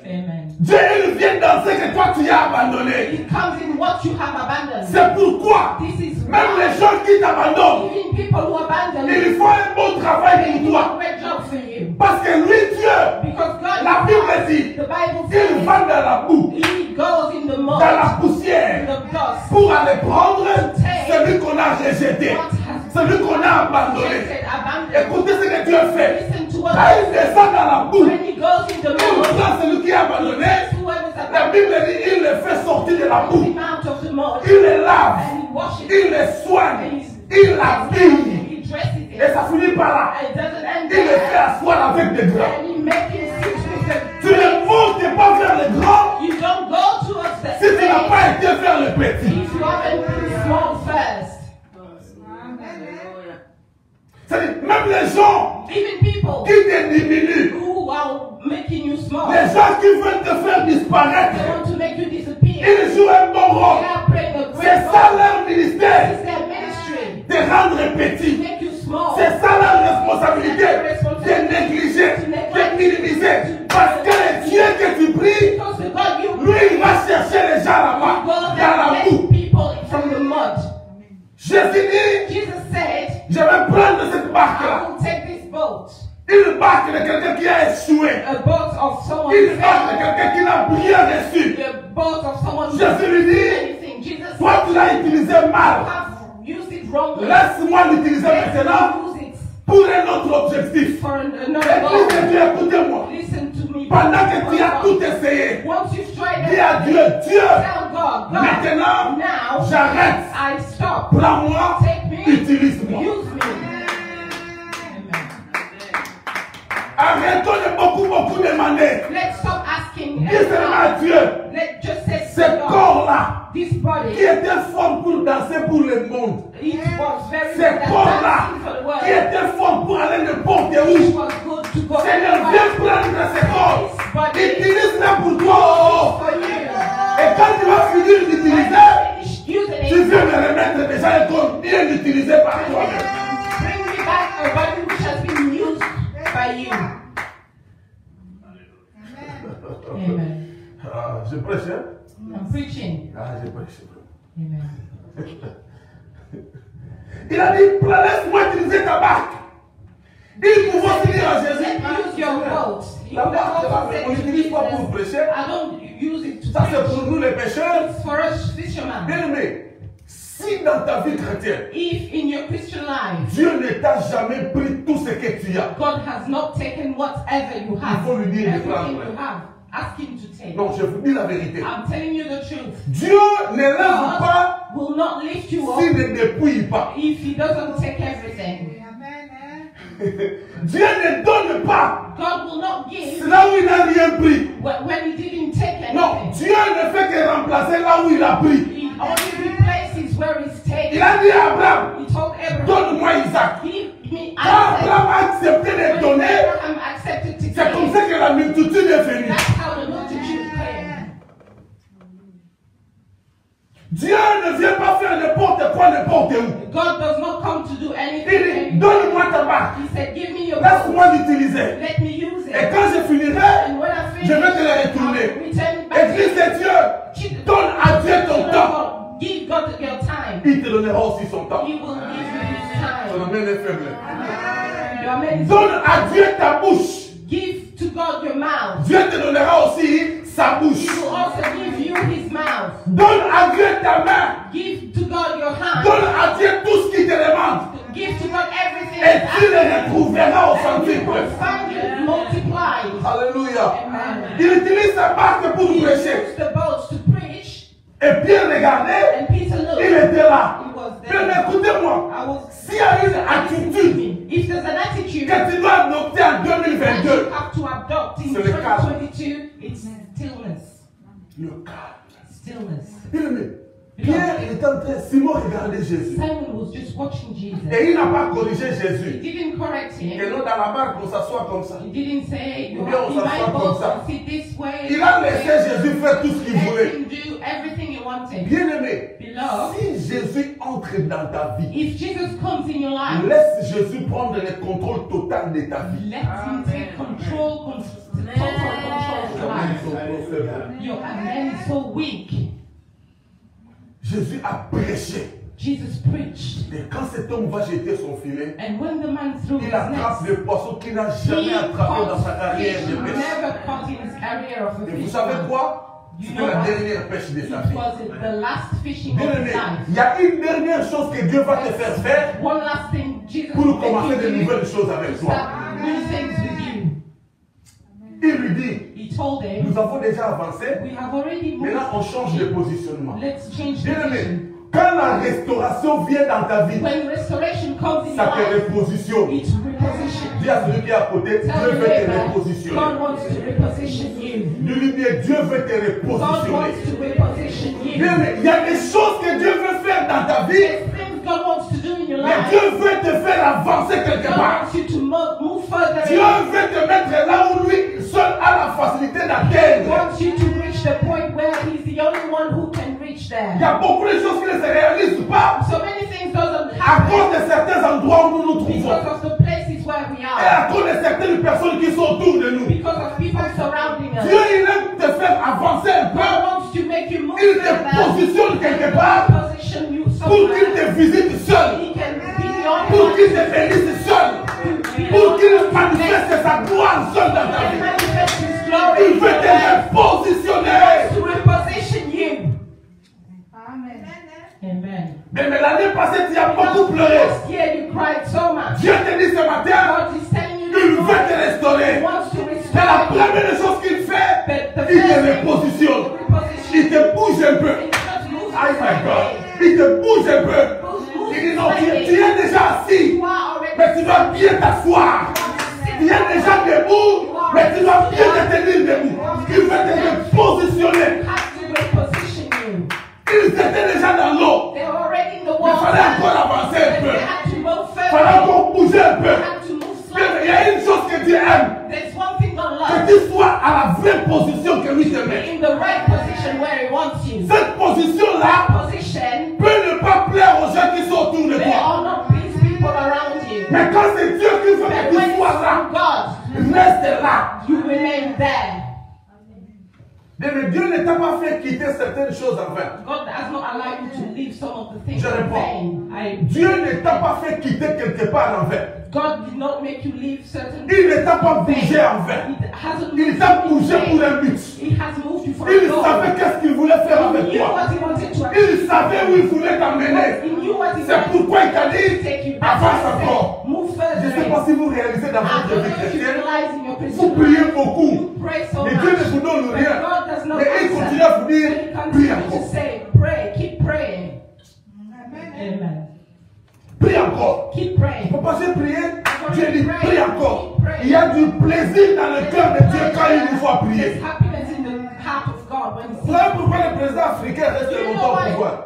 Amen. Dieu, il vient dans ce que toi tu as abandonné. He comes in what you have abandoned. C'est pourquoi, This is même why les gens qui t'abandonnent, even people who abandon ils you, font un bon travail they pour do a toi. great job for you. Parce que lui, Dieu, Because God, la Bible dit, the Bible il says, va dans la boue, he goes in the dans mud, la in poussière, the dust, pour aller prendre celui qu'on a rejeté, celui qu'on a abandonné. rejected, abandoned. Écoutez ce que Dieu fait. Listen to Quand what il descend dans la boue, when he goes in the il mud, prend celui qui est abandonné. whoever's La abandoned, Bible dit, il le fait sortir de la boue. him out of the mud, Il les lave, and he washes il les soigne, il l'habille. he dresses it, Et ça finit par là. and it doesn't end Il les fait there, asseoir avec des draps. and he makes him sit with them. Tu ne montes pas vers les grands You don't go towards the si tu n'as stage pas été vers le petit. if you haven't been small first. C'est-à-dire, même les gens Even people qui te diminuent, who are making you small, les gens qui veulent te faire disparaître, they want to make you disappear. ils jouent un bon They rôle. are playing a C'est great ça role. leur ministère, It's their ministry de rendre to petit. make you small. C'est ça leur responsabilité, de négliger, de minimiser. Parce que le Dieu que tu pries, Because the God you lui, il va chercher les gens là-bas, go dans la and boue. take people from the mud. Jésus dit, Jesus said, je vais prendre cette barque-là. I will take this boat, Une barque de quelqu'un qui a échoué. a boat of someone Une barque de who quelqu'un qui n'a rien reçu. the boat of someone who Jésus lui dit, anything. Jesus toi said, tu l'as utilisé you mal. have used it wrongly. Laisse-moi l'utiliser maintenant Use it pour un autre objectif. for another Écoute goal. Dieu, écoutez-moi. Listen to me. Pendant que tu as tout essayé, Once you've tried dis à everything, Dieu, Dieu, tell God, God, maintenant, now j'arrête. I stop. Prends-moi, Take me, utilise-moi. use me. Amen. Arrêtons de beaucoup demander. Let's stop asking. Dis seulement à Dieu, Let's just say ce to God, corps-là, this qui body, était fort pour danser pour le monde, it was very ce good at corps-là, dancing for the world. qui était fort pour aller n'importe It où, was good to go Seigneur, anywhere. viens prendre ce corps. Utilise-le pour toi. For you. Et quand tu vas finir d'utiliser, Finish using tu it. viens me remettre déjà un corps bien utilisé par toi-même. Bring me back a body which has been used by you. Amen. Ah, je prêche, hein? I'm preaching. Ah, je prêche. Amen. Il a dit, laisse-moi utiliser ta barque. Ils pouvaient se dire à Jésus, Let me use your boat. He la could have barque, also on said to n'utilise pas pour Jesus, prêcher. I don't use it to Ça, c'est pour preach. nous les pécheurs. It's for us fishermen. Bien aimé, si dans ta vie chrétienne, If in your Christian life, Dieu ne t'a jamais pris tout ce que tu as, God has not taken whatever you have, Il faut lui dire de everything prendre. you have, ask Him to take. non, je vous dis la vérité. I'm telling you the truth. Dieu ne lève pas God will not lift you s'il up ne dépouille pas. if He doesn't take everything. Dieu ne donne pas God will not give là où il n'a rien pris. when He didn't take Non, anything. Dieu ne fait que remplacer là où il a pris. He only replaces where He's Il taken. a dit à Abraham, He told Abraham, donne-moi Isaac. give me Quand Isaac. Abraham a accepté de When donner, Abraham accepted to c'est comme give, ça que la multitude est venue. that's how the multitude came. Dieu ne vient pas faire n'importe quoi, n'importe où. God does not come to do Il anything. dit, anywhere. donne-moi ta barque. He said, give me your boat. Laisse-moi l'utiliser. Let me use Et it. quand je finirai, And when I finish, je vais te la I'll retourner. return it back to Église you. de Dieu, donne à Dieu ton temps. Give God your time. Il te donnera aussi son temps. He will give you his Ton time. amène est faible. Your man Donne à Dieu ta bouche. give to God your mouth. Dieu te donnera aussi sa bouche. He will also give you his mouth. Donne à Dieu ta main. Give to God your hand. Donne à Dieu tout ce qu'il te demande. Give to God everything. Et tu le retrouveras au And you centuple. will find it multiplied. Alléluia. Amen. Il utilise sa barque pour He prêcher. used the boats to preach. Et Pierre regardait, And Peter looked. il était là. He was Mais there. écoutez-moi, I was. s'il y a une attitude If there's an attitude que tu dois adopter en that 2022, you have to adopt in c'est le calme. 2022, it's stillness. Le calme. Stillness. Bien-aimé, Pierre est en train, Simon regardait Jésus. Simon was just watching Jesus. Et il n'a pas corrigé He Jésus. didn't correct Et him. nous, dans la barque, on s'assoit comme ça. He didn't say, you Ou bien on have in s'assoit my comme boat, ça. sit this way. Il a laissé Jésus faire tout ce qu'il Let voulait. him do everything he wanted. Bien-aimé, Beloved, si Jésus entre dans ta vie, if Jesus comes in your life, laisse Jésus prendre le contrôle total de ta vie. let him take control, total control of your life. Your amen is so weak. Jésus a prêché. Jesus preached. Et quand cet homme va jeter son filet, And when the man threw his il attrape net, le poisson qu'il n'a jamais attrapé dans sa carrière fish de pêche. never caught in his career of a Et vous fish. savez quoi? You C'était know la what? dernière pêche de It sa vie. was the last fishing of Bien-aimé, his life. il y a une dernière chose que Dieu va te faire faire One last thing Jesus pour will commencer make de you do nouvelles choses avec to toi. start new things with you. Il lui dit, He told him, nous avons déjà avancé, we have already moved. maintenant on change de positionnement. Let's change the Bien-aimé, vision. quand la restauration vient dans ta vie, When restoration comes in ça your te life, repositionne. it repositions. Dis à celui qui est à côté, Dieu Tell veut your te neighbor, repositionner. God wants to reposition you. Dis-lui bien, Dieu veut te God repositionner. wants to reposition you. Bien, mais il y a des choses que Dieu veut faire dans ta vie, There's things God wants to do in your mais life. Dieu veut te faire avancer quelque God part. wants you to move further. Dieu veut te mettre là où lui seul a la facilité He d'atteindre. wants you to reach the point where He's the only one who can reach Il y there. a beaucoup de choses qui ne se réalisent pas So many things doesn't à happen cause de certains endroits où nous nous because trouvons. of the places where we Et are, à cause de certaines personnes qui sont autour de nous. because of people surrounding us. Dieu, il aime te faire avancer un God peu. wants to make you move Il te further. positionne quelque part Position you pour qu'il somewhere. te visite seul. He can be the only Pour one qu'il te bénisse seul. Pour qu'il manifeste sa gloire seul dans ta can vie. manifest His glory. Il veut te repositionner. To reposition you. Amen. Mais l'année passée, tu as beaucoup pleuré. Last year you cried so much. Dieu te dit ce matin, God is telling you il veut te He restaurer. wants to Mais la restore you. première chose qu'il fait, But the il te first thing, repositionne. reposition Il te bouge un peu. you. Just move Aïe, my God. slightly. Il te bouge un peu. Il dit non, tu es déjà assis. You are already Mais tu dois bien t'asseoir. Tu es déjà debout. Mais tu dois bien te tenir debout. Il veut te repositionner. have to reposition you. Ils étaient déjà dans l'eau. They were already in the Il water. fallait encore avancer un But peu. they had to move Il fallait further. encore bouger un peu. They had to move Mais il y slightly. a une chose que Dieu aime. There's one thing God Que loves. tu sois à la vraie position que lui te met. In the right position where He wants you. Cette position-là Position. peut ne pas plaire aux gens qui sont autour de They toi. are not these people around you. Mais quand c'est Dieu qui veut But que when tu it's sois là, from God, reste là. you remain there. Mais Dieu ne t'a pas fait quitter certaines choses en vain. God has not allowed you to leave some of the things Je in réponds. vain. Dieu ne t'a pas fait quitter quelque part en vain. God did not make you leave certain Il ne t'a pas in vain. bougé en vain. It hasn't Il moved t'a you in bougé vain. pour un but. He has moved you for a Il goal. savait qu'est-ce qu'il voulait faire He avec knew toi. what He wanted to Il achieve. savait où il voulait t'emmener. He knew what He C'est wanted pourquoi il t'a to take dit, you back. avance encore. Move Je ne sais pas further. si vous réalisez dans I votre don't vie know if you chrétienne, realize in your vous Christian priez life, beaucoup. you pray so Mais Dieu ne much. vous donne But rien. God does not Mais il answer. continue à vous dire, But He prie continues to encore. say, pray, keep praying. Amen. Prie encore. Keep praying. Il ne faut pas se prier. Dieu dit, prie encore. Il y a du plaisir dans le cœur de Dieu quand il nous voit prier. There's happiness in the heart of God when He Vous sees. savez pourquoi le président africain reste Do you know longtemps au why pouvoir?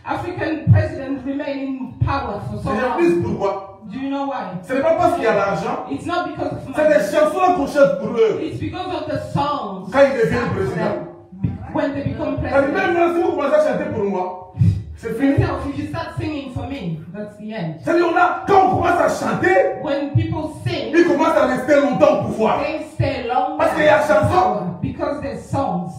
African presidents remain in power for so Je long? dis pourquoi. Do you know why? Ce n'est pas parce qu'il y a l'argent. It's not because of C'est money. des chansons qu'on chante pour eux. It's because of the songs. Quand ils deviennent président. When they become Ça dit, president. même si vous commencez à chanter pour moi, c'est fini. Yourself, if you start singing for me, that's the end. C'est-à-dire, quand on commence à chanter, When people sing, ils commencent à rester longtemps au pouvoir. they stay long. Parce qu'il y a chanson. Because there's songs.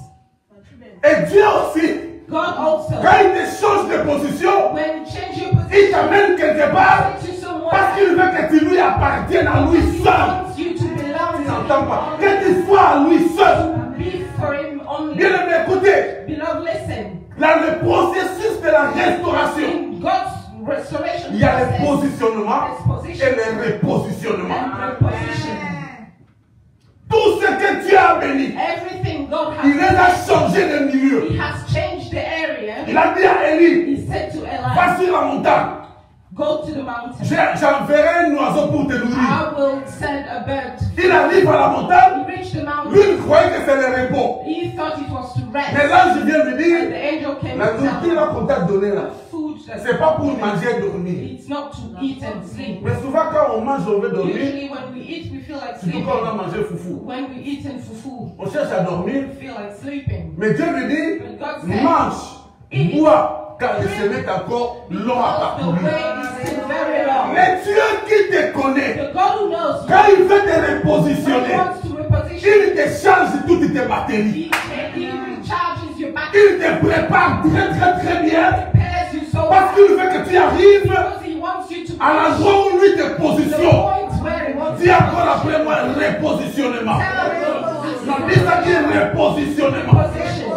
Et Dieu aussi, God also, quand il te change de position, when you change your il position, t'amène quelque part to someone parce qu'il veut que tu lui appartiennes à lui He seul. wants you to belong Tu to n'entends Him. pas. Que tu sois à lui seul. Be for Him only. Bien aimé, écoutez, Beloved, listen. Là, le processus de la restauration. In God's restoration Il y a le process, positionnement there's et position le repositionnement. and reposition. Tout ce que Dieu a béni, Everything God il les a has changé de milieu. He has changed the area. Il a dit à Élie, He said to Eli, va sur la montagne. go to the mountain. J'enverrai un oiseau pour te nourrir. I will send a bird. Il arrive à la He montagne. reached the Lui, mountain. il croyait que c'est le repos. He thought it was to rest. Mais l'ange vient lui And dire, the angel came la to nourriture tell là qu'on t'a donnée là, food that's c'est pas pour manger et dormir. It's not to eat and sleep. Mais souvent quand on mange, on veut dormir, Usually when we eat, we feel like surtout quand on a sleeping. mangé foufou. When we eat in fufu, On cherche à dormir, we feel like sleeping. mais Dieu lui dit, But God said, mange, bois, car le chemin est encore long à because the parcourir. way is still very long. Mais Dieu qui te connaît, The God who knows you, quand il veut te when he repositionner, wants to reposition, il te change toutes tes batteries. he recharges your battery, Il te prépare très bien, prepares you so parce qu'il veut que tu arrives because he wants you to à l'endroit où lui te the positionne. point where he wants Dis encore après moi, repositionnement. Non, dis ça dit repositionnement. position.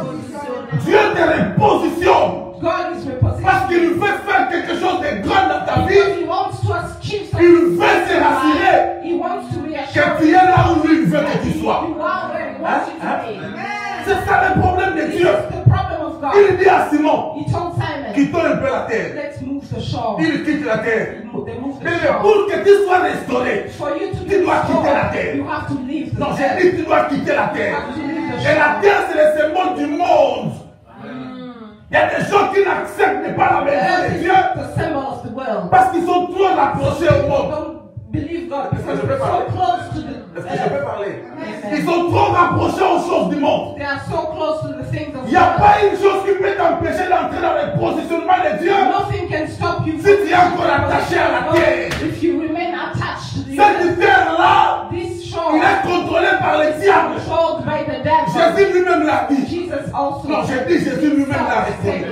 Dieu te repositionne God is repositioning. parce qu'il veut faire quelque chose de grand dans ta Because vie. he wants to achieve something. Il veut se rassurer He wants to reassure que tu es là où lui veut que tu sois. you are where he wants you to be. C'est ça le problème de This Dieu. is the problem of God. Il dit à Simon, He told Simon, quittons un peu la terre. let's move the shore. Il quitte la terre. They move the Mais shore. pour que tu sois restauré, For you to tu be dois quitter la restored, terre. you have to leave the Non, j'ai earth. dit tu dois quitter la You terre. have to leave the Et la shore. terre, c'est le symbole du monde. Il y a des gens qui n'acceptent pas la The maison earth de is Dieu the symbol of the world. parce qu'ils sont trop rapprochés au monde. Don't believe God Est-ce que because je peux they're parler? so close to Est-ce the que je peux earth. parler? Ils sont trop rapprochés aux choses du monde. They are so close to the things of Il n'y a God. pas une chose qui peut t'empêcher d'entrer dans le positionnement de Dieu. Nothing can stop you Si tu es encore attaché à la terre. if you remain attached to the Cette earth. terre-là, This il shore est contrôlé par le diable. controlled by the devil. Jésus lui-même l'a dit. Jesus also Non, j'ai dit Jésus lui-même l'a répondu.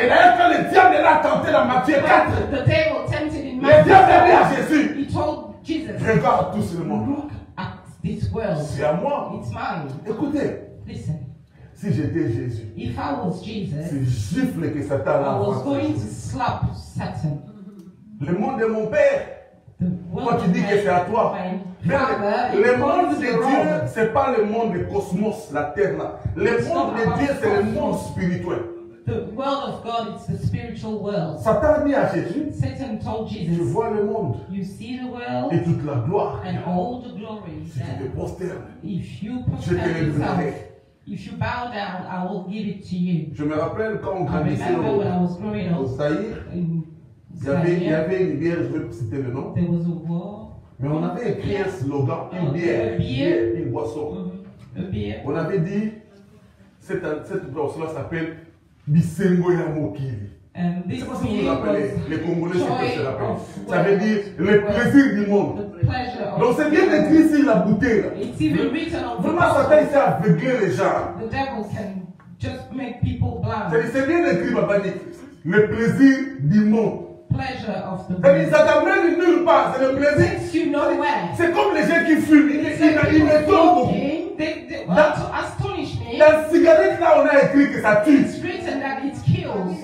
Et d'ailleurs, quand le diable l'a tenté dans Matthieu 4, the devil tempted in le diable a dit à Matthew. Jésus, He told Jesus, regarde tout ce monde. look at this world. C'est à moi. It's mine. Écoutez, Listen, si j'étais Jésus, if I was Jesus, c'est gifle que Satan I l'a was going to envoyé. slap Satan. Le monde de mon père, The quand tu dis que c'est à toi. my father, Le it monde goes de wrong. Dieu, c'est pas le monde du cosmos, la terre là. Le monde de Dieu, c'est le monde spirituel. The world of God, it's the spiritual world. Satan dit à Jésus, Satan told tu Jesus, vois le monde you see the world et toute la gloire. and all the glory Si tu te there. prosternes, If you je te prostrate le yourself, donnerai. if you bow down, I will give it to you. Je me rappelle quand on I grandissait remember when I was growing au up Zaïre, in il y Zaire, avait une bière, je vais pas citer le nom, there was a war, mais on avait écrit un slogan, une bière, une boisson. a beer. On avait dit, cette boisson-là s'appelle Bisengo ya Mokili. And Je this sais pas si vous beer vous rappelez, was les Congolais se joy rappellent. of Ça veut dire le plaisir du monde. the pleasure Donc of c'est bien écrit ici la bouteille. Là. It's even written on the Vraiment, Satan bottle. essaie d'aveugler les gens. The devil can just make people blind. C'est bien écrit, Papa dit, le plaisir du monde. Pleasure of the C'est-à-dire, world. ça t'amène nulle part, c'est le plaisir. Takes you nowhere. C'est comme les gens qui fument, ils It's like me people tombent beaucoup. smoking, they want That- to astonish me. Dans la cigarette là, on a écrit que ça tue. It's written that it kills.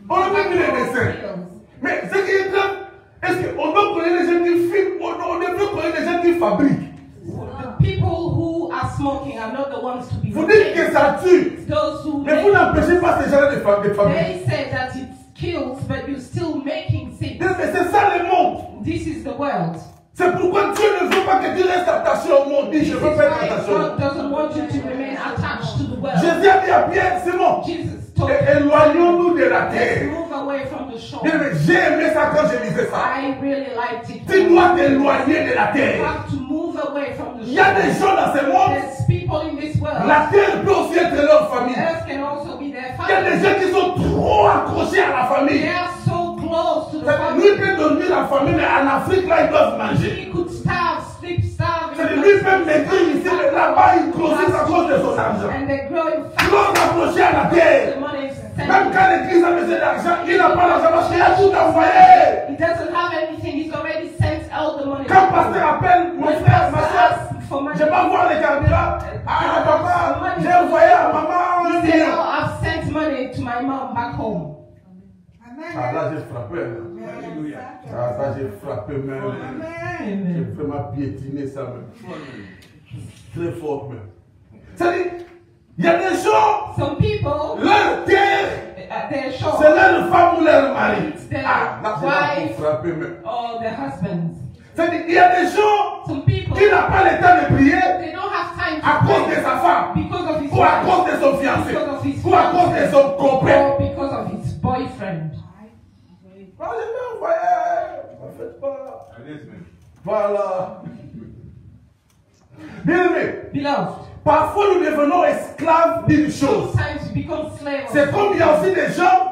On a même mis les dessins. Kills. Mais ce qui est grave, est-ce qu'on doit connaître les gens qui fument, on devrait connaître les gens qui fabriquent. The people who are smoking are not the ones to be Vous dites que ça tue, Those who mais vous n'empêchez pas ces gens de fabriquer. they say that it kills, but you're still making sick. C'est ça le monde. This is the world. C'est pourquoi Dieu ne veut pas que tu restes attaché au monde. Dis, je This is veux pas être why attaché au monde. God doesn't want you to remain attached to the world. Jésus a dit à Pierre, c'est bon. Jesus told you, Éloignons-nous de la let's terre. move away from the shore. Bien, mais j'ai aimé ça quand j'ai lisé ça. I really liked it. Tu dois t'éloigner de la You terre. have to move away from the Il y a des shore. gens dans ce monde, There's people in this world. la terre peut aussi être leur famille. Earth can also be their Il y a des family. gens qui sont trop accrochés à la famille. They are so close to the Lui family. peut dormir la famille, mais en Afrique, là, ils doivent manger. He could starve, sleep, starve. C'est lui peut maigrir ici, mais là-bas, il grossit à cause de son argent. And they're growing fast. Trop accroché à la terre. The money is Même sent. quand l'église a besoin d'argent, il n'a pas l'argent parce qu'il a tout envoyé. He doesn't have anything. He's already sent all the money. Quand le pasteur appelle mon When frère, ma pastor soeur, asks for money, je vais voir les carburants. Ah, papa, j'ai envoyé à maman 1 he said, million. "Oh, I've sent money to my Ah, là, j'ai frappé. Ah, ça, j'ai frappé même. J'ai vraiment piétiné ça même. Très fort même. C'est-à-dire, il y a des gens, Some people, leur terre, they're short. c'est leur femme ou leur mari. Their Ah, là, c'est là wife pour frapper même. or their husbands. C'est-à-dire, il y a des gens Some people, qui n'ont pas le temps de prier they don't have time à to cause pray de sa femme, because of his ou à wife, cause de son fiancé, because of his ou à cause de son copain. or because of his boyfriend. Ne faites pas. Voilà. Bien aimé, Beloved, parfois nous devenons esclaves d'une chose. sometimes you become slaves. C'est comme il y a aussi des gens,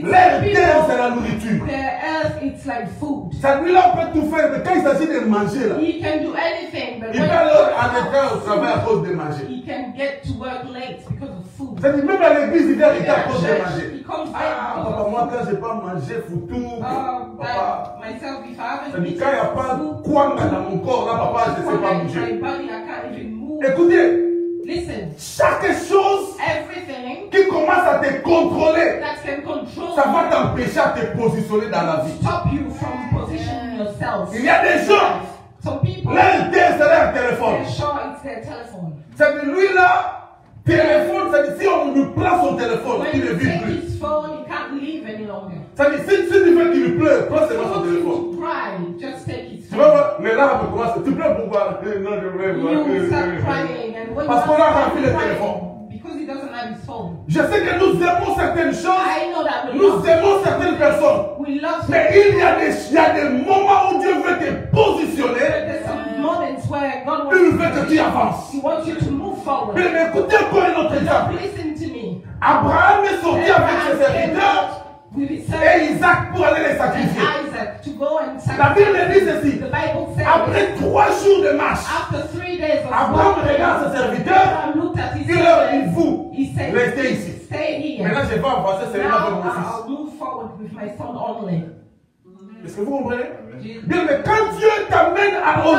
leur terre c'est la nourriture. Their earth, it's like food. Ça lui là on peut tout faire, mais quand il s'agit de manger là, He can do anything, but il when peut alors en au travail à cause de manger. he can get to work late because of food. C'est-à-dire même à l'église il vient arrêter à cause de Church, manger. he comes Ah, late because papa, of moi food. quand j'ai pas mangé foutu, papa. Myself, if I haven't C'est-à-dire quand il n'y a pas food, quoi dans mon corps là, papa, je ne sais pas my bouger. body, I can't even move. Écoutez, Listen, chaque chose everything qui commence à te contrôler, that can control ça va t'empêcher à te positionner dans la vie. stop you from positioning yourself. Il y a des gens, Some people, leur terre c'est leur téléphone. they're sure it's their telephone. C'est que lui là, téléphone, c'est-à-dire si on lui prend son téléphone, When il ne you vit take plus. his phone, he can't leave any longer. C'est-à-dire si tu veux qu'il pleure, prends seulement son If téléphone. you cry, just take his Tu vas phone. voir, les larmes commencent. Tu pleures pourquoi? Non, je veux You start crying, and when Parce you qu'on a start rempli le crying, téléphone. because he doesn't have his phone. Je sais que nous aimons certaines choses, I know that we nous love, aimons certaines personnes. we love Mais il y a des moments où Dieu veut te positionner, There's some moments where God il veut wants que tu avances. He wants you to move forward. Mais écoutez encore un autre exemple. Listen to me. Abraham est sorti avec ses Abraham came serviteurs out with his et servants Isaac pour aller les and sacrifier. Isaac to go and La sacrifice. Bible dit ceci. The Bible says Après 3 jours de marche, after 3 days of Abraham walking, regarde ses serviteurs, Abraham looked at his il leur dit servants. vous, He said, restez ici. stay here. Maintenant je vais avancer seulement avec Now mon fils. I'll move forward with my son only. Est-ce que vous comprenez? Bien, mais quand Dieu t'amène au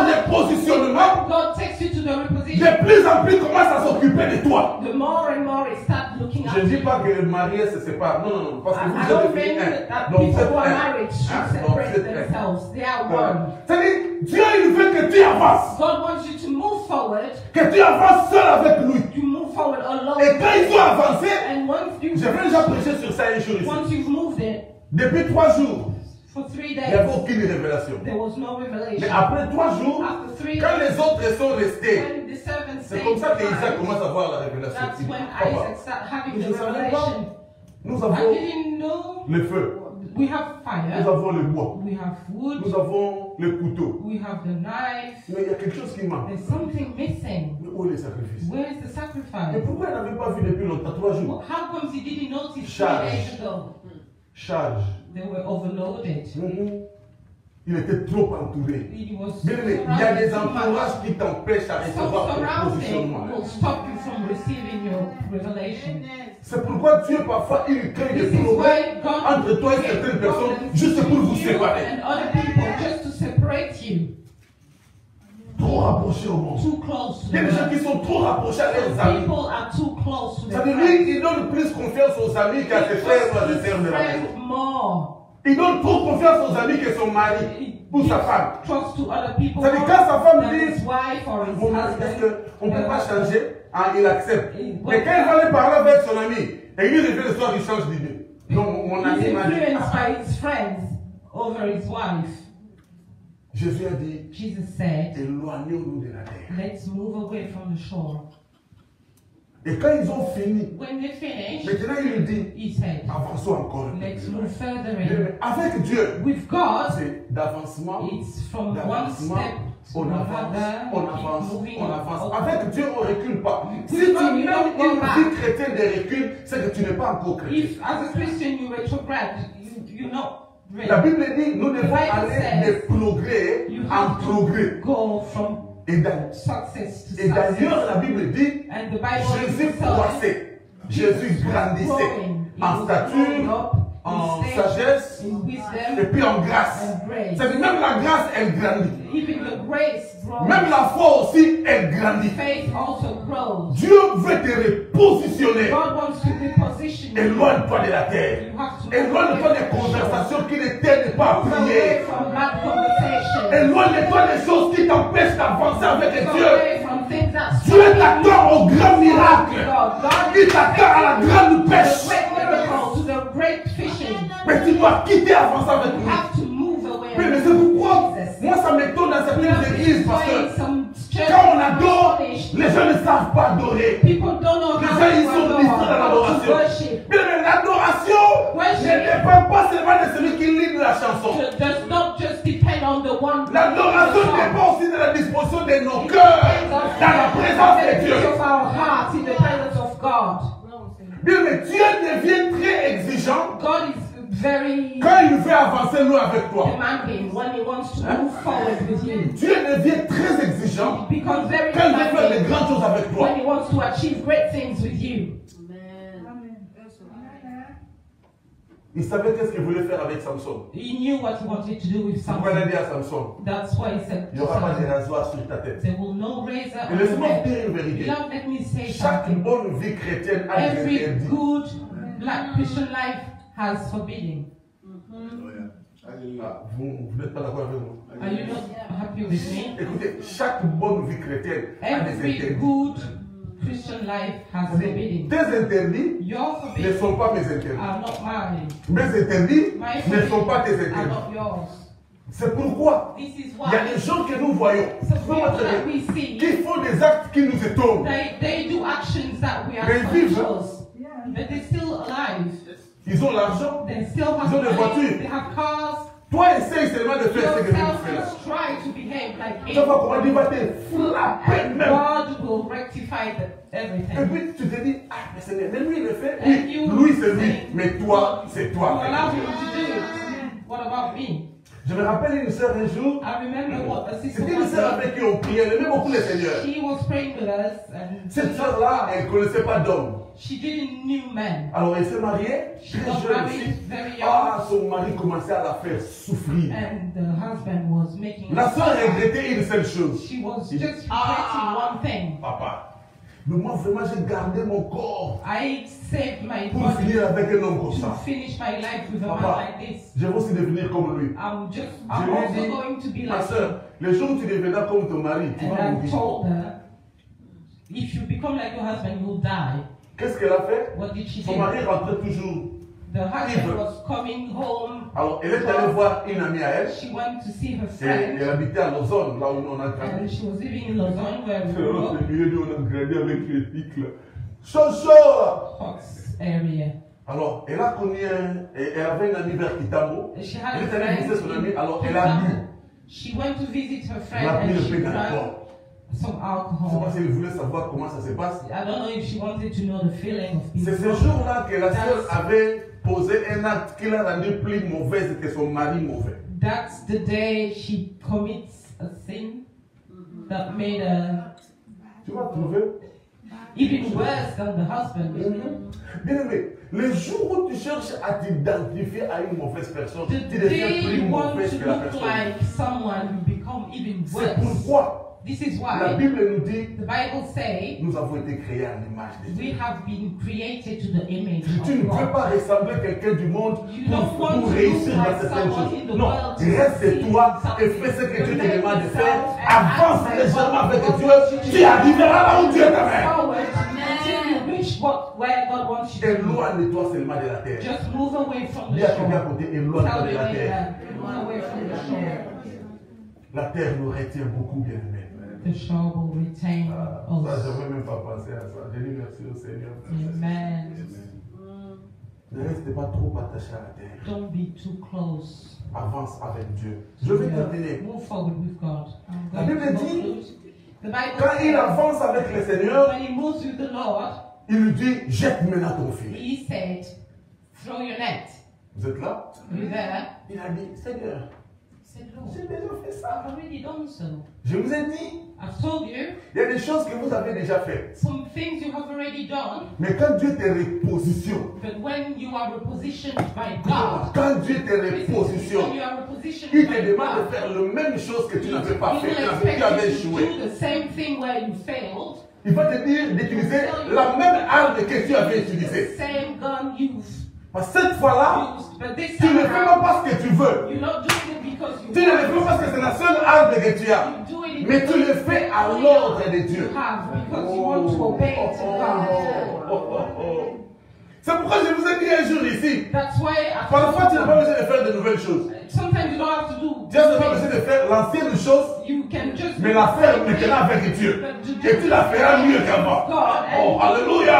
repositionnement, God takes you to the reposition. de plus en plus il commence à s'occuper de toi. The more and more he starts looking Je ne at dis you. pas que les mariés se séparent. Non, non, non. Parce que I vous don't êtes think devenus that un. Donc people vous êtes who are un. married should Donc separate vous êtes un. themselves. They are one. C'est-à-dire, Dieu il veut que tu avances. God wants you to move forward. Que tu avances seul avec lui. You move forward alone. Et quand ils ont avancé, And once you j'ai déjà prêché sur ça un jour ici. once you've moved it Depuis 3 jours, for 3 il n'y avait days, aucune révélation. there was no Mais revelation. après 3 jours, After 3 quand days, les autres sont restés, when the servants c'est stayed comme ça behind, qu'Isaac commence à voir la révélation. that's Il dit, when Papa, Isaac started having je the ne savais pas. revelation. Nous I avons didn't know. le feu, We have fire. nous avons le bois, We have wood. nous avons le couteau. We have the knife. Mais il y a quelque chose qui manque. There's something missing. Mais où est le sacrifice? Where is the Et sacrifice? pourquoi il n'avait pas vu depuis longtemps, 3 jours? How comes he didn't notice 3 Charge. days ago? Charge. They were overloaded. Il était trop entouré. He was Bien aimé, il y a des surrounded too much. entourages qui t'empêchent à Some recevoir ton surrounding positionnement. will stop you from receiving your revelation. C'est pourquoi Dieu parfois il crée des This is problèmes why God entre toi et creates certaines personnes problems juste pour vous between you séparer. and other people just to separate you. Trop rapprochés au monde. Too close to Il y a des gens them. qui sont trop rapprochés à leurs amis. People are too close to Ça their veut dire friends. il donne plus confiance aux amis qu'à ses frères ou à ses sœurs de la maison. Friends more. Il donne trop confiance aux amis que son mari ou sa femme. Trust to other people. Ça veut dire more quand sa femme than dit, his wife or his mon mari, est-ce husband. qu'on ne peut pas changer? Ah, il accepte. Mais quand il va aller parler avec son ami, et lui revient le soir, il change d'idée. Non, mon He's ami m'a dit. influenced by his friends over his wife. Jésus a dit, Jesus said, éloignons-nous de la terre. let's move away from the shore. Et quand ils ont fini, When they finished, maintenant il lui dit, he said, avançons encore. let's move further in. Mais avec Dieu, With God, c'est d'avancement, it's from one d'avancement, step to on avance, another. on We keep avance, moving on avance. up. Avec Dieu, on ne recule pas. Si With tu God, you mènes don't go une back. vie chrétienne de recul, c'est que tu n'es pas encore chrétien. If, as a Christian, you retrograde, you're not ready. La Bible dit, nous devons Bible aller says, de progrès You en have progrès. to go from Et d'ailleurs, success to et d'ailleurs, success. la Bible dit, And the Bible Jésus says, croissait, Jésus grandissait growing. He en was stature, growing up en sagesse in wisdom, et puis en grâce. and grace. C'est-à-dire même la grâce, elle grandit. Even the grace grows. Même la foi aussi, elle grandit. Faith also grows. Dieu veut te repositionner. God wants to reposition you. Éloigne-toi de la terre. You have to Éloigne-toi des conversations qui ne t'aident pas à move away prier. from bad conversation. Éloigne-toi des choses qui t'empêchent d'avancer avec Move Dieu. away from things that Dieu t'attend au grand miracle. God Il t'attend à la grande the pêche. great miracle, to the great fishing. Mais tu dois quitter avancer avec You lui. have to move away. Mais c'est pourquoi moi ça m'étonne dans certaines églises parce que quand on adore, les gens ne savent pas adorer. People don't know Les how gens ils to sont adore, distraits dans how to l'adoration. worship. Mais l'adoration ne dépend pas seulement de celui qui lit la chanson. It does not just depend on the one. L'adoration dépend aussi de la disposition de nos cœurs dans la présence de Dieu. Of our hearts in the presence of God. Bien, mais Dieu devient très exigeant God is very quand il veut avancer nous avec toi. demanding when He wants to move forward with you. Dieu devient très exigeant He becomes very quand il veut faire de demanding grandes choses avec toi. when He wants to achieve great things with you. Il savait qu'est-ce qu'il voulait faire avec Samson. He knew what He wanted to do with Pourquoi il a Samson. dit à Samson, That's why He said il n'y to aura pas de Samson, rasoir sur ta tête. there will no razor Et on your laisse-moi head. dire une vérité. Beloved, let me say Chaque something. bonne vie chrétienne a des Every interdits. good black Christian life has forbidden. Ah, vous n'êtes pas d'accord avec moi? Are you not happy with me? Écoutez, chaque bonne vie chrétienne a des Every interdits. good Christian life has forbidden. Tes interdits Your ne forbidden sont pas mes interdits. are not mine. Mes interdits My ne sont pas tes forbidden are interdits. not yours. C'est pourquoi This is il y a why des gens que nous voyons some people that we qui see, font des actes qui nous étonnent. they do actions that we are Mais ils vivent, conscious, but they're still alive. Ils ont l'argent. They still have Ils ont des money, voitures. they have cars. Toi, essaye seulement de faire ce que tu Yourself fais là. just try to behave like Tu vas him. voir comment Dieu va te frapper And même. God will rectify Et everything. puis tu te dis, ah, mais Seigneur, mais lui il le fait. And Oui, you lui c'est lui, say, mais toi, c'est You toi. allow him to do it. What about me? Je me rappelle une sœur un jour, I remember what a sister c'était une was sœur saying. avec qui on priait, elle aimait beaucoup le Seigneur. She was praying with us and Cette sœur-là, elle ne connaissait pas d'homme. she didn't knew men. Alors elle s'est mariée, She très got jeune married aussi. very young, Ah, son mari commençait à la faire souffrir. and the husband was making La her sœur suffer. regrettait une seule chose. She was Il dit, just regretting one thing. Papa, mais moi vraiment j'ai gardé mon corps I saved my pour body finir avec un homme comme to ça. finish my life with a man Papa, like this. je vais aussi devenir comme lui. I'm Je also lui ai dit, going to be ma like him. soeur, le jour où tu deviendras comme ton mari, tu And vas I mourir. told her, if you become like your husband, you'll die. Qu'est-ce qu'elle a fait? What did she Son do? mari rentrait toujours. The husband was coming home. Alors, elle est allée voir une amie à elle. She went to see her Et friend, elle habitait à Lausanne, là où on a and grandi. she was living in Lausanne, where we C'est grew dans up, le milieu d'où on a grandi avec les pics là. Chaud! Fox area. Alors, elle a connu elle avait une amie vers Kitamo. She Elle had a est allée visiter son friend. amie, alors elle a bu. She went to visit her Elle friend a pris and le she peu drank d'alcool. some Je ne sais alcohol. pas si elle voulait savoir comment ça se passe. I don't know if she wanted to know the feeling of being C'est ce drunk. jour-là que la sœur avait posé un acte qui l'a rendu plus mauvaise que son mari mauvais. That's the day she commits a sin that made her Tu vas trouver. even worse than the husband. Bien aimé, le jour où tu cherches à t'identifier à une mauvaise personne, The tu deviens day plus you want mauvaise to que la look personne. like someone, you become even C'est worse. pourquoi This is la why Bible nous dit the Bible says nous avons été créés à l'image de Dieu. we have been created to the image Tu ne of veux God. pas ressembler à quelqu'un du monde You don't pour want to réussir look dans like certaines someone choses. in the Non, world to reste toi succeed et fais ce que Dieu te Remain demande de yourself faire. and Avance act légèrement avec like Dieu. God Tu arriveras là où Dieu t'amène. forward until you reach where God wants you to be. Éloigne-toi seulement de la terre. Just move away from the Dis à quelqu'un à shore. côté, Tell éloigne-toi the de la terre. neighbor, move away from the shore. La terre nous retient beaucoup, bien aimé. The shore will retain Ça, je us. ne veux même pas penser à ça. Je dis merci au Seigneur. Amen. Ne reste pas trop attaché à la terre. Don't be too close. Avance avec Dieu. Je vais terminer. Move forward with God. I'm La going Bible to dit, conclude. The Bible quand il says, avance avec le Seigneur, when he moves with the Lord, il lui dit, jette maintenant ton filet. he said, throw your net. Vous êtes là? Are you there? Il a dit, Seigneur, He said, Lord, j'ai déjà fait ça. I've already done so. Je vous ai dit, I've told you Il y a des choses que vous avez déjà faites. some things you have already done, Mais quand Dieu te repositionne, but when you are repositioned by God, quand Dieu te when repositionne, you are repositioned il te by demande de God, faire la même chose que tu n'avais pas He fait, will tu avais expect you to échoué. do the same thing where you failed, Il va te dire d'utiliser la même arme que tu avais the utilisée. same gun used. Parce que cette fois-là, But this tu ne time fais around, pas ce que tu veux. you're not doing it because you Tu ne le want fais pas parce que c'est la seule arme que tu as. You do it Mais tu le because fais à you l'ordre de Dieu. have, because you want to obey to God. C'est pourquoi je vous ai dit un jour ici. That's why I Parfois, tu n'as pas besoin de faire de nouvelles choses. sometimes you don't have to do Tu n'as pas besoin de faire l'ancienne chose, you can just mais la faire maintenant avec Dieu. Et tu la feras mieux qu'avant. Oh, alléluia!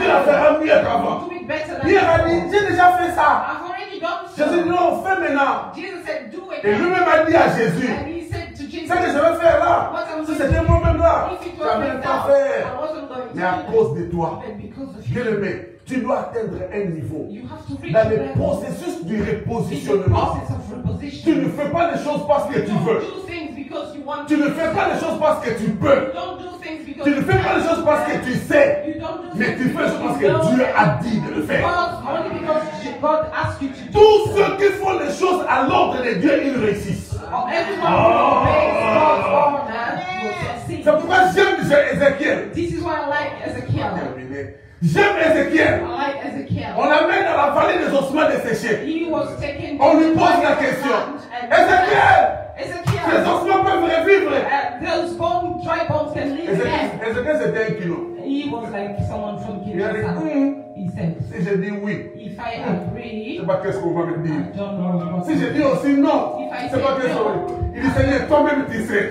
Tu la feras mieux qu'avant. do it better than Pierre a dit, j'ai déjà fait ça. I've already done Jésus dit, so. non, fais maintenant. Jesus said do it. Et lui-même a dit à Jésus, And he said to Jesus, ce que je vais faire là, si c'était moi-même là, if it je n'avais was même like pas that, faire. I wasn't going to Mais à do cause de toi, it. But because of bien you, aimé, tu dois atteindre un niveau. you have to reach Dans the le level. processus du In the repositionnement, process of tu repositioning. ne fais pas les choses parce que tu Don't veux. do things because you want Tu to. ne fais pas les choses parce que tu peux. Don't do things because Tu ne fais pas les choses parce que tu sais. You don't do Mais tu things fais les choses parce que you know. Dieu a dit de le faire. Only because God asked you to do Tous so. ceux qui font les choses à l'ordre de Dieu, ils réussissent. Everyone who obeys God's order will succeed. C'est pourquoi j'aime Ézéchiel. This is why I like Ezekiel. Terminé. J'aime Ézéchiel. I like Ezekiel. On l'amène dans la vallée des ossements desséchés. He was taken. On lui pose la question. Ézéchiel, ces Ezekiel. ossements peuvent revivre. Those dry bones can live again. Ézéchiel, c'était 1 kilo. He was like someone from Il a dit, Kinshasa. He said, si je dis oui, if I je ne agree, sais pas qu'est-ce qu'on va me I dire. don't know what Si je dis aussi non, je ne sais pas qu'est-ce qu'on va me dire. Il dit, Seigneur, toi-même tu sais.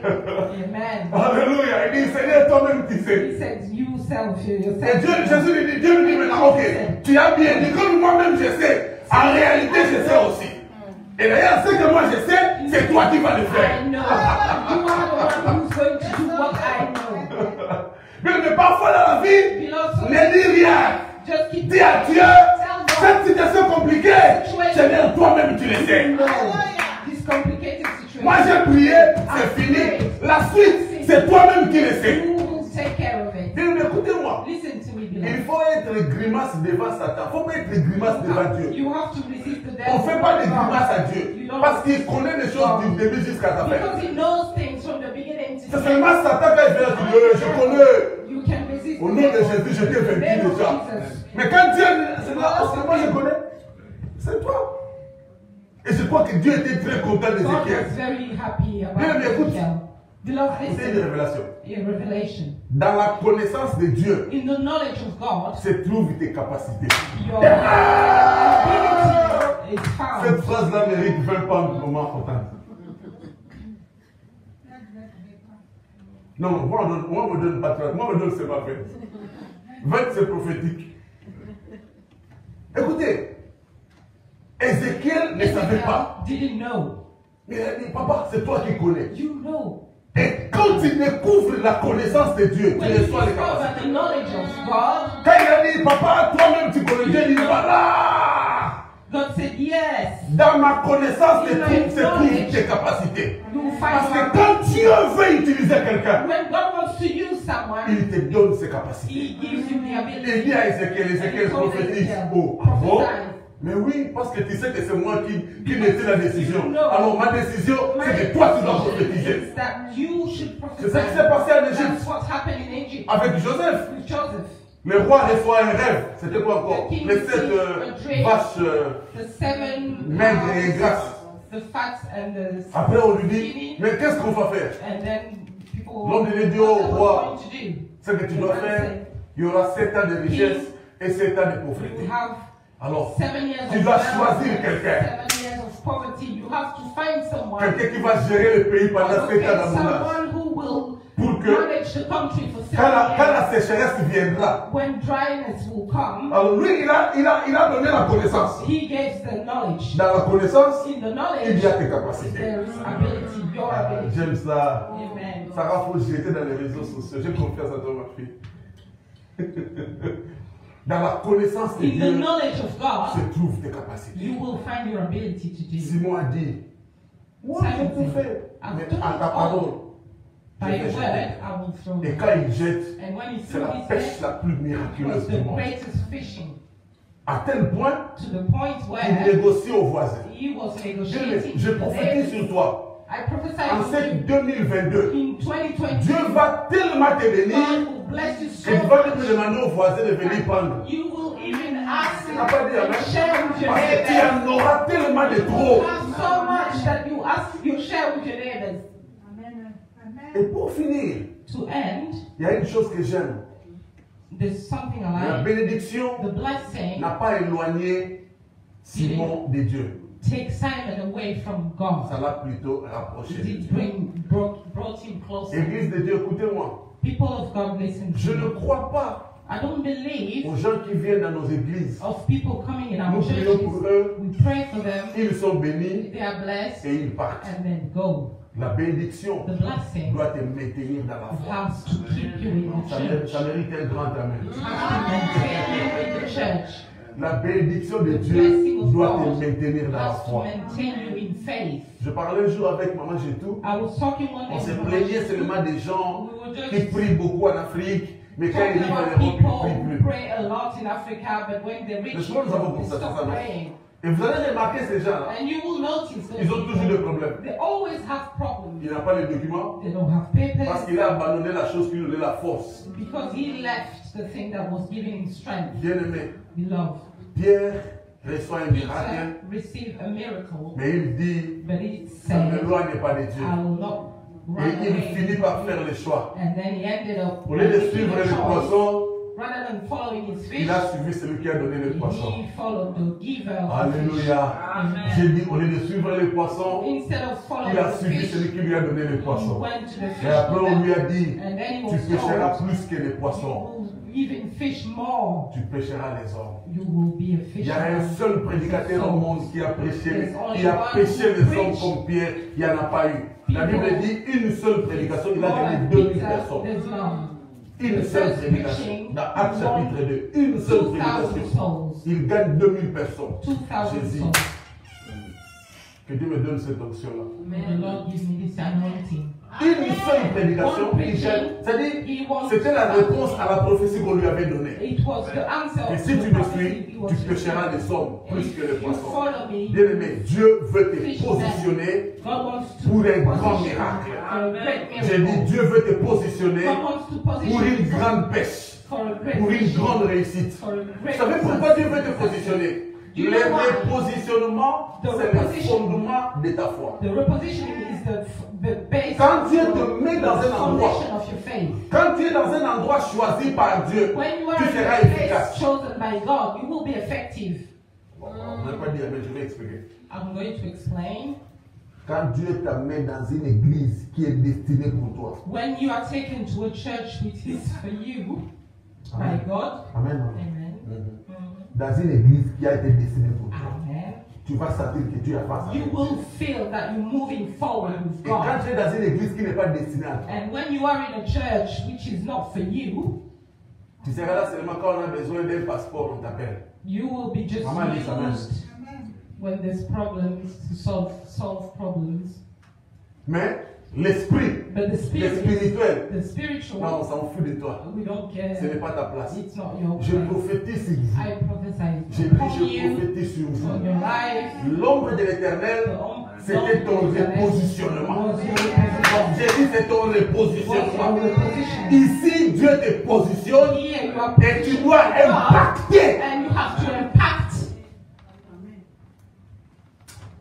Amen. Alléluia. Il dit, Seigneur, toi-même tu sais. He said, you self, Et yourself. Jésus lui dit, Dieu lui dit maintenant, ok, tu as bien dit, comme moi-même je sais, en réalité je sais aussi. Et d'ailleurs, ce que moi je sais, c'est toi qui vas le I faire. know. You are the one who's going to do what I know. Mais parfois dans la vie, Beloved, ne dis rien. just keep Dis à Dieu, cette situation compliquée, Seigneur, toi-même tu le sais. know this complicated situation. Moi j'ai prié, c'est fini. La suite, c'est toi-même qui le sais. You will take care of it. Bien, écoutez-moi. Listen to me, Il beloved. faut être grimace devant Satan. Il ne faut pas être grimace devant Dieu. You have to resist the On devil. ne fait pas de grimace à Dieu. Parce qu'il connaît les choses du début jusqu'à la fin. Because he knows things from the beginning to C'est the seulement end. Satan quand il vient te dire, je connais. You can resist Au the nom de devil. Jésus, je t'ai vaincu Name of déjà. Jesus. Mais quand Dieu, c'est là, parce que moi je connais, c'est toi. Et je crois que Dieu était très content God d'Ézéchiel. was very happy Bien, about mais écoute. Ezekiel. Beloved, C'est une listen. révélation. A revelation. Dans la connaissance de Dieu In the knowledge of God, se trouvent tes capacités. your ability is Cette found. phrase-là mérite 20 points de moment important. Non, moi on me donne pas 30, moi on me donne c'est pas fait. 20 c'est prophétique. Écoutez, Ézéchiel ne savait pas. Didn't know. Mais il a dit, papa, c'est toi qui connais. You know. Et quand il découvre la connaissance de Dieu, tu When you reçois les discover capacités. the knowledge of God, Quand il a dit, papa, toi-même tu connais Dieu, il dit, voilà. God said yes. Dans ma connaissance se trouvent tes capacités. You will Parce find que out. quand Dieu veut utiliser quelqu'un, When God wants to use someone, il te donne ses capacités. He gives you the Il ability. dit à Ézéchiel prophétise. Oh, ah bon? Mais oui, parce que tu sais que c'est moi qui n'étais la décision. Alors ma décision, c'est que toi tu dois prophétiser. Is that you should C'est ce qui prophesy. s'est passé en Égypte That's what happened in Egypt avec Joseph. with Joseph. Le roi reçoit un rêve. C'était quoi encore? Les 7 vaches The seven maigres et grasses. the fat and the Après on lui dit, mais qu'est-ce qu'on va faire? and then people. L'homme de Dieu dit au What roi, are you going to do? ce que tu dois faire, il y aura 7 ans de richesse et 7 ans de pauvreté. You have Alors, 7 years tu of dois wealth, choisir quelqu'un. 7 years of poverty. You have to find someone. Quelqu'un qui va gérer le pays pendant 7 ans d'abondance. Someone who will Pour que manage the country for 7 quand years. la sécheresse viendra, When dryness will come, alors lui, il a donné la connaissance. he gives the knowledge. Dans la connaissance, In the il knowledge, y a tes capacités. there is ability, your Ah, ability. j'aime ça. Amen. Sarah, faut jeter dans les réseaux sociaux. J'ai confiance à toi, ma fille. Dans la connaissance de In the Dieu knowledge of God, se trouvent tes capacités. you will find your ability to do. Simon a dit, Moi, j'ai tout fait. Mais à ta parole, by je your vais word, jeter. I will throw Et it. quand il jette, And when he c'est threw la his pêche net, la plus it miraculeuse was du the monde. greatest fishing, À tel point to the point qu'il where négocie aux voisins. he was Bien-aimé, negotiating. je with the prophétise neighbors. sur toi. I prophesy En to cette you 2022, in 2020, Dieu va tellement te bénir God will bless you so qu'il va te much. demander aux voisins de venir prendre. You will even ask Tu n'as pas dit and amen? share with your Parce que tu neighbors. en auras tellement de You trop. have so much that you ask, you share with your neighbors. Et pour finir, To end, il y a une chose que j'aime. there's something I La like. bénédiction The blessing n'a pas éloigné Simon de Dieu. takes Simon away from God. Ça l'a plutôt rapproché de It Dieu. brought him closer. Église de Dieu, écoutez-moi. People of God, listen Je to ne me. crois pas I don't believe aux gens qui viennent dans nos églises. of people coming in our Nous prions pour churches. eux, We pray for them. ils sont bénis They are blessed et ils partent. and then go. La bénédiction The blessing doit te maintenir dans la foi. has to keep you in the church. Ça mérite un grand amen. Has to maintain you in the church. La bénédiction de The Dieu blessing of doit te God maintenir dans la has to foi. maintain you in faith. Je parlais un jour avec Maman Jétou. I was talking one day On se with plaignait my seulement des gens We were qui just prient beaucoup en Afrique, mais quand ils talking arrivent à about l'Europe, ils people ne who prient plus. pray a lot in Africa, but when they reach Mais souvent, nous avons Europe, they constaté ça, stop non? praying. Et vous allez remarquer ces gens-là, And you will notice those ils ont toujours des people, problèmes. they always have problems. Il n'a pas les documents They don't have parce papers qu'il a abandonné la chose qui lui donnait la force. because he left the thing that was giving him strength. Bien-aimé, Beloved, Pierre reçoit un miracle, Peter received a miracle, mais il dit, but he ça ne said, m'éloigne pas de Dieu. I will not run Et il away. finit par faire le choix. And then he ended up Au lieu de making suivre a le choice. poisson, Rather than following his fish, il a suivi celui qui a donné le poisson. he followed the giver of the fish. Alléluia. Amen. J'ai dit, au lieu de suivre le poisson, Instead of following il a the suivi fish, celui qui lui a donné le he poisson. went to the fish Et après, on lui a giver, dit, and then he tu was pêcheras told, plus que les poissons. you will even fish more. Tu pêcheras les hommes. You will be a Il y a un fisherman. seul prédicateur au monde qui a prêché, There's only qui a one pêché who les hommes preached. comme Pierre. Il n'y en a pas eu. La Bible dit une seule prédication, il a More gagné than 2000 Peter, personnes. there's none. Une The seule first prédication. preaching, Dans Actes chapitre 2, une seule 2,000 prédication. souls. Il gagne 2000 personnes. 2,000 Jésus. souls. Que Dieu me donne cette onction-là. May the Lord give me this anointing. Une seule prédication, One il preaching, gagne. C'est-à-dire, he wants c'était la something. réponse à la prophétie qu'on lui avait donnée. It was the answer Et of si the tu me prophecy suis, he was tu pêcheras receiving. les hommes plus If que les you poissons. follow me, Bien-aimé, Dieu veut te fish positionner God wants to pour un grand position miracle. you for a great J'ai dit, miracle. Dieu veut te positionner God wants to pour position une you grande pêche, for a great pour une mission, grande réussite. for a Vous great savez pourquoi Dieu veut te positionner? You Le know why? repositionnement, The c'est le reposition. fondement de ta foi. The repositioning is the base Quand Dieu of te met dans the un endroit, foundation of your faith. quand tu es dans un endroit choisi par Dieu, When you are tu in seras a place efficace. chosen by God, you will be effective. On n'a pas dit, mais je vais expliquer. I'm going to explain. Quand Dieu t'amène dans une église qui est destinée pour toi. When you are taken to a church which is for you by God, Amen. amen, Dans une église qui a été destinée pour toi. amen, Tu vas sentir que tu as face à you Dieu. will feel that you're moving forward with Et quand God. tu es dans une église qui n'est pas destinée à toi, And when you are in a church which is not for you, tu seras là seulement quand on a besoin d'un passeport, on t'appelle. you will be just Maman dit amen. used when there's problems to solve problems. Mais l'esprit, But the le spirit, spirituel, the non, on spiritual, s'en fout de toi. we don't Ce n'est care. pas ta place. It's not your Je place. prophétise sur vous. I prophesy Je upon dis, je you, prophétise sur on vous. your life. L'ombre de l'éternel, c'était ton repositionnement. J'ai dit, c'est ton repositionnement. Ici, Dieu te positionne et tu dois impacter. And you have to impact.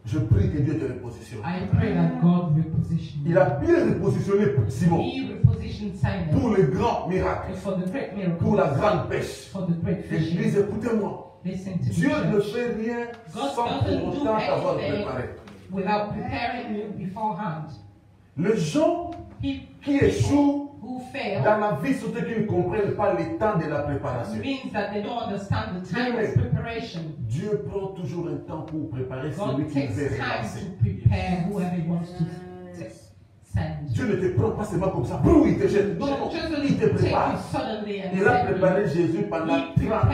Je prie que Dieu te repositionne. I pray that God reposition Il you. a bien repositionné Simon He repositioned Simon pour le grand miracle, for the great pour la miracle, grande pêche. for the great Église, fishing. écoutez-moi. Listen to Dieu the ne church. fait rien God sans doesn't pour do autant t'avoir anything préparé. without preparing you beforehand. Les gens qui People échouent who fail dans la vie, surtout qui ne comprennent pas le temps de la préparation. means that they don't understand the time of preparation. Dieu prend toujours un temps pour préparer celui God qui takes veut time réaliser. to prepare whoever he wants to send. Dieu ne te prend pas seulement comme ça, boum, il te jette. Non, non, Just il te take you prépare. suddenly and Il a send you. préparé Jésus pendant 30 ans.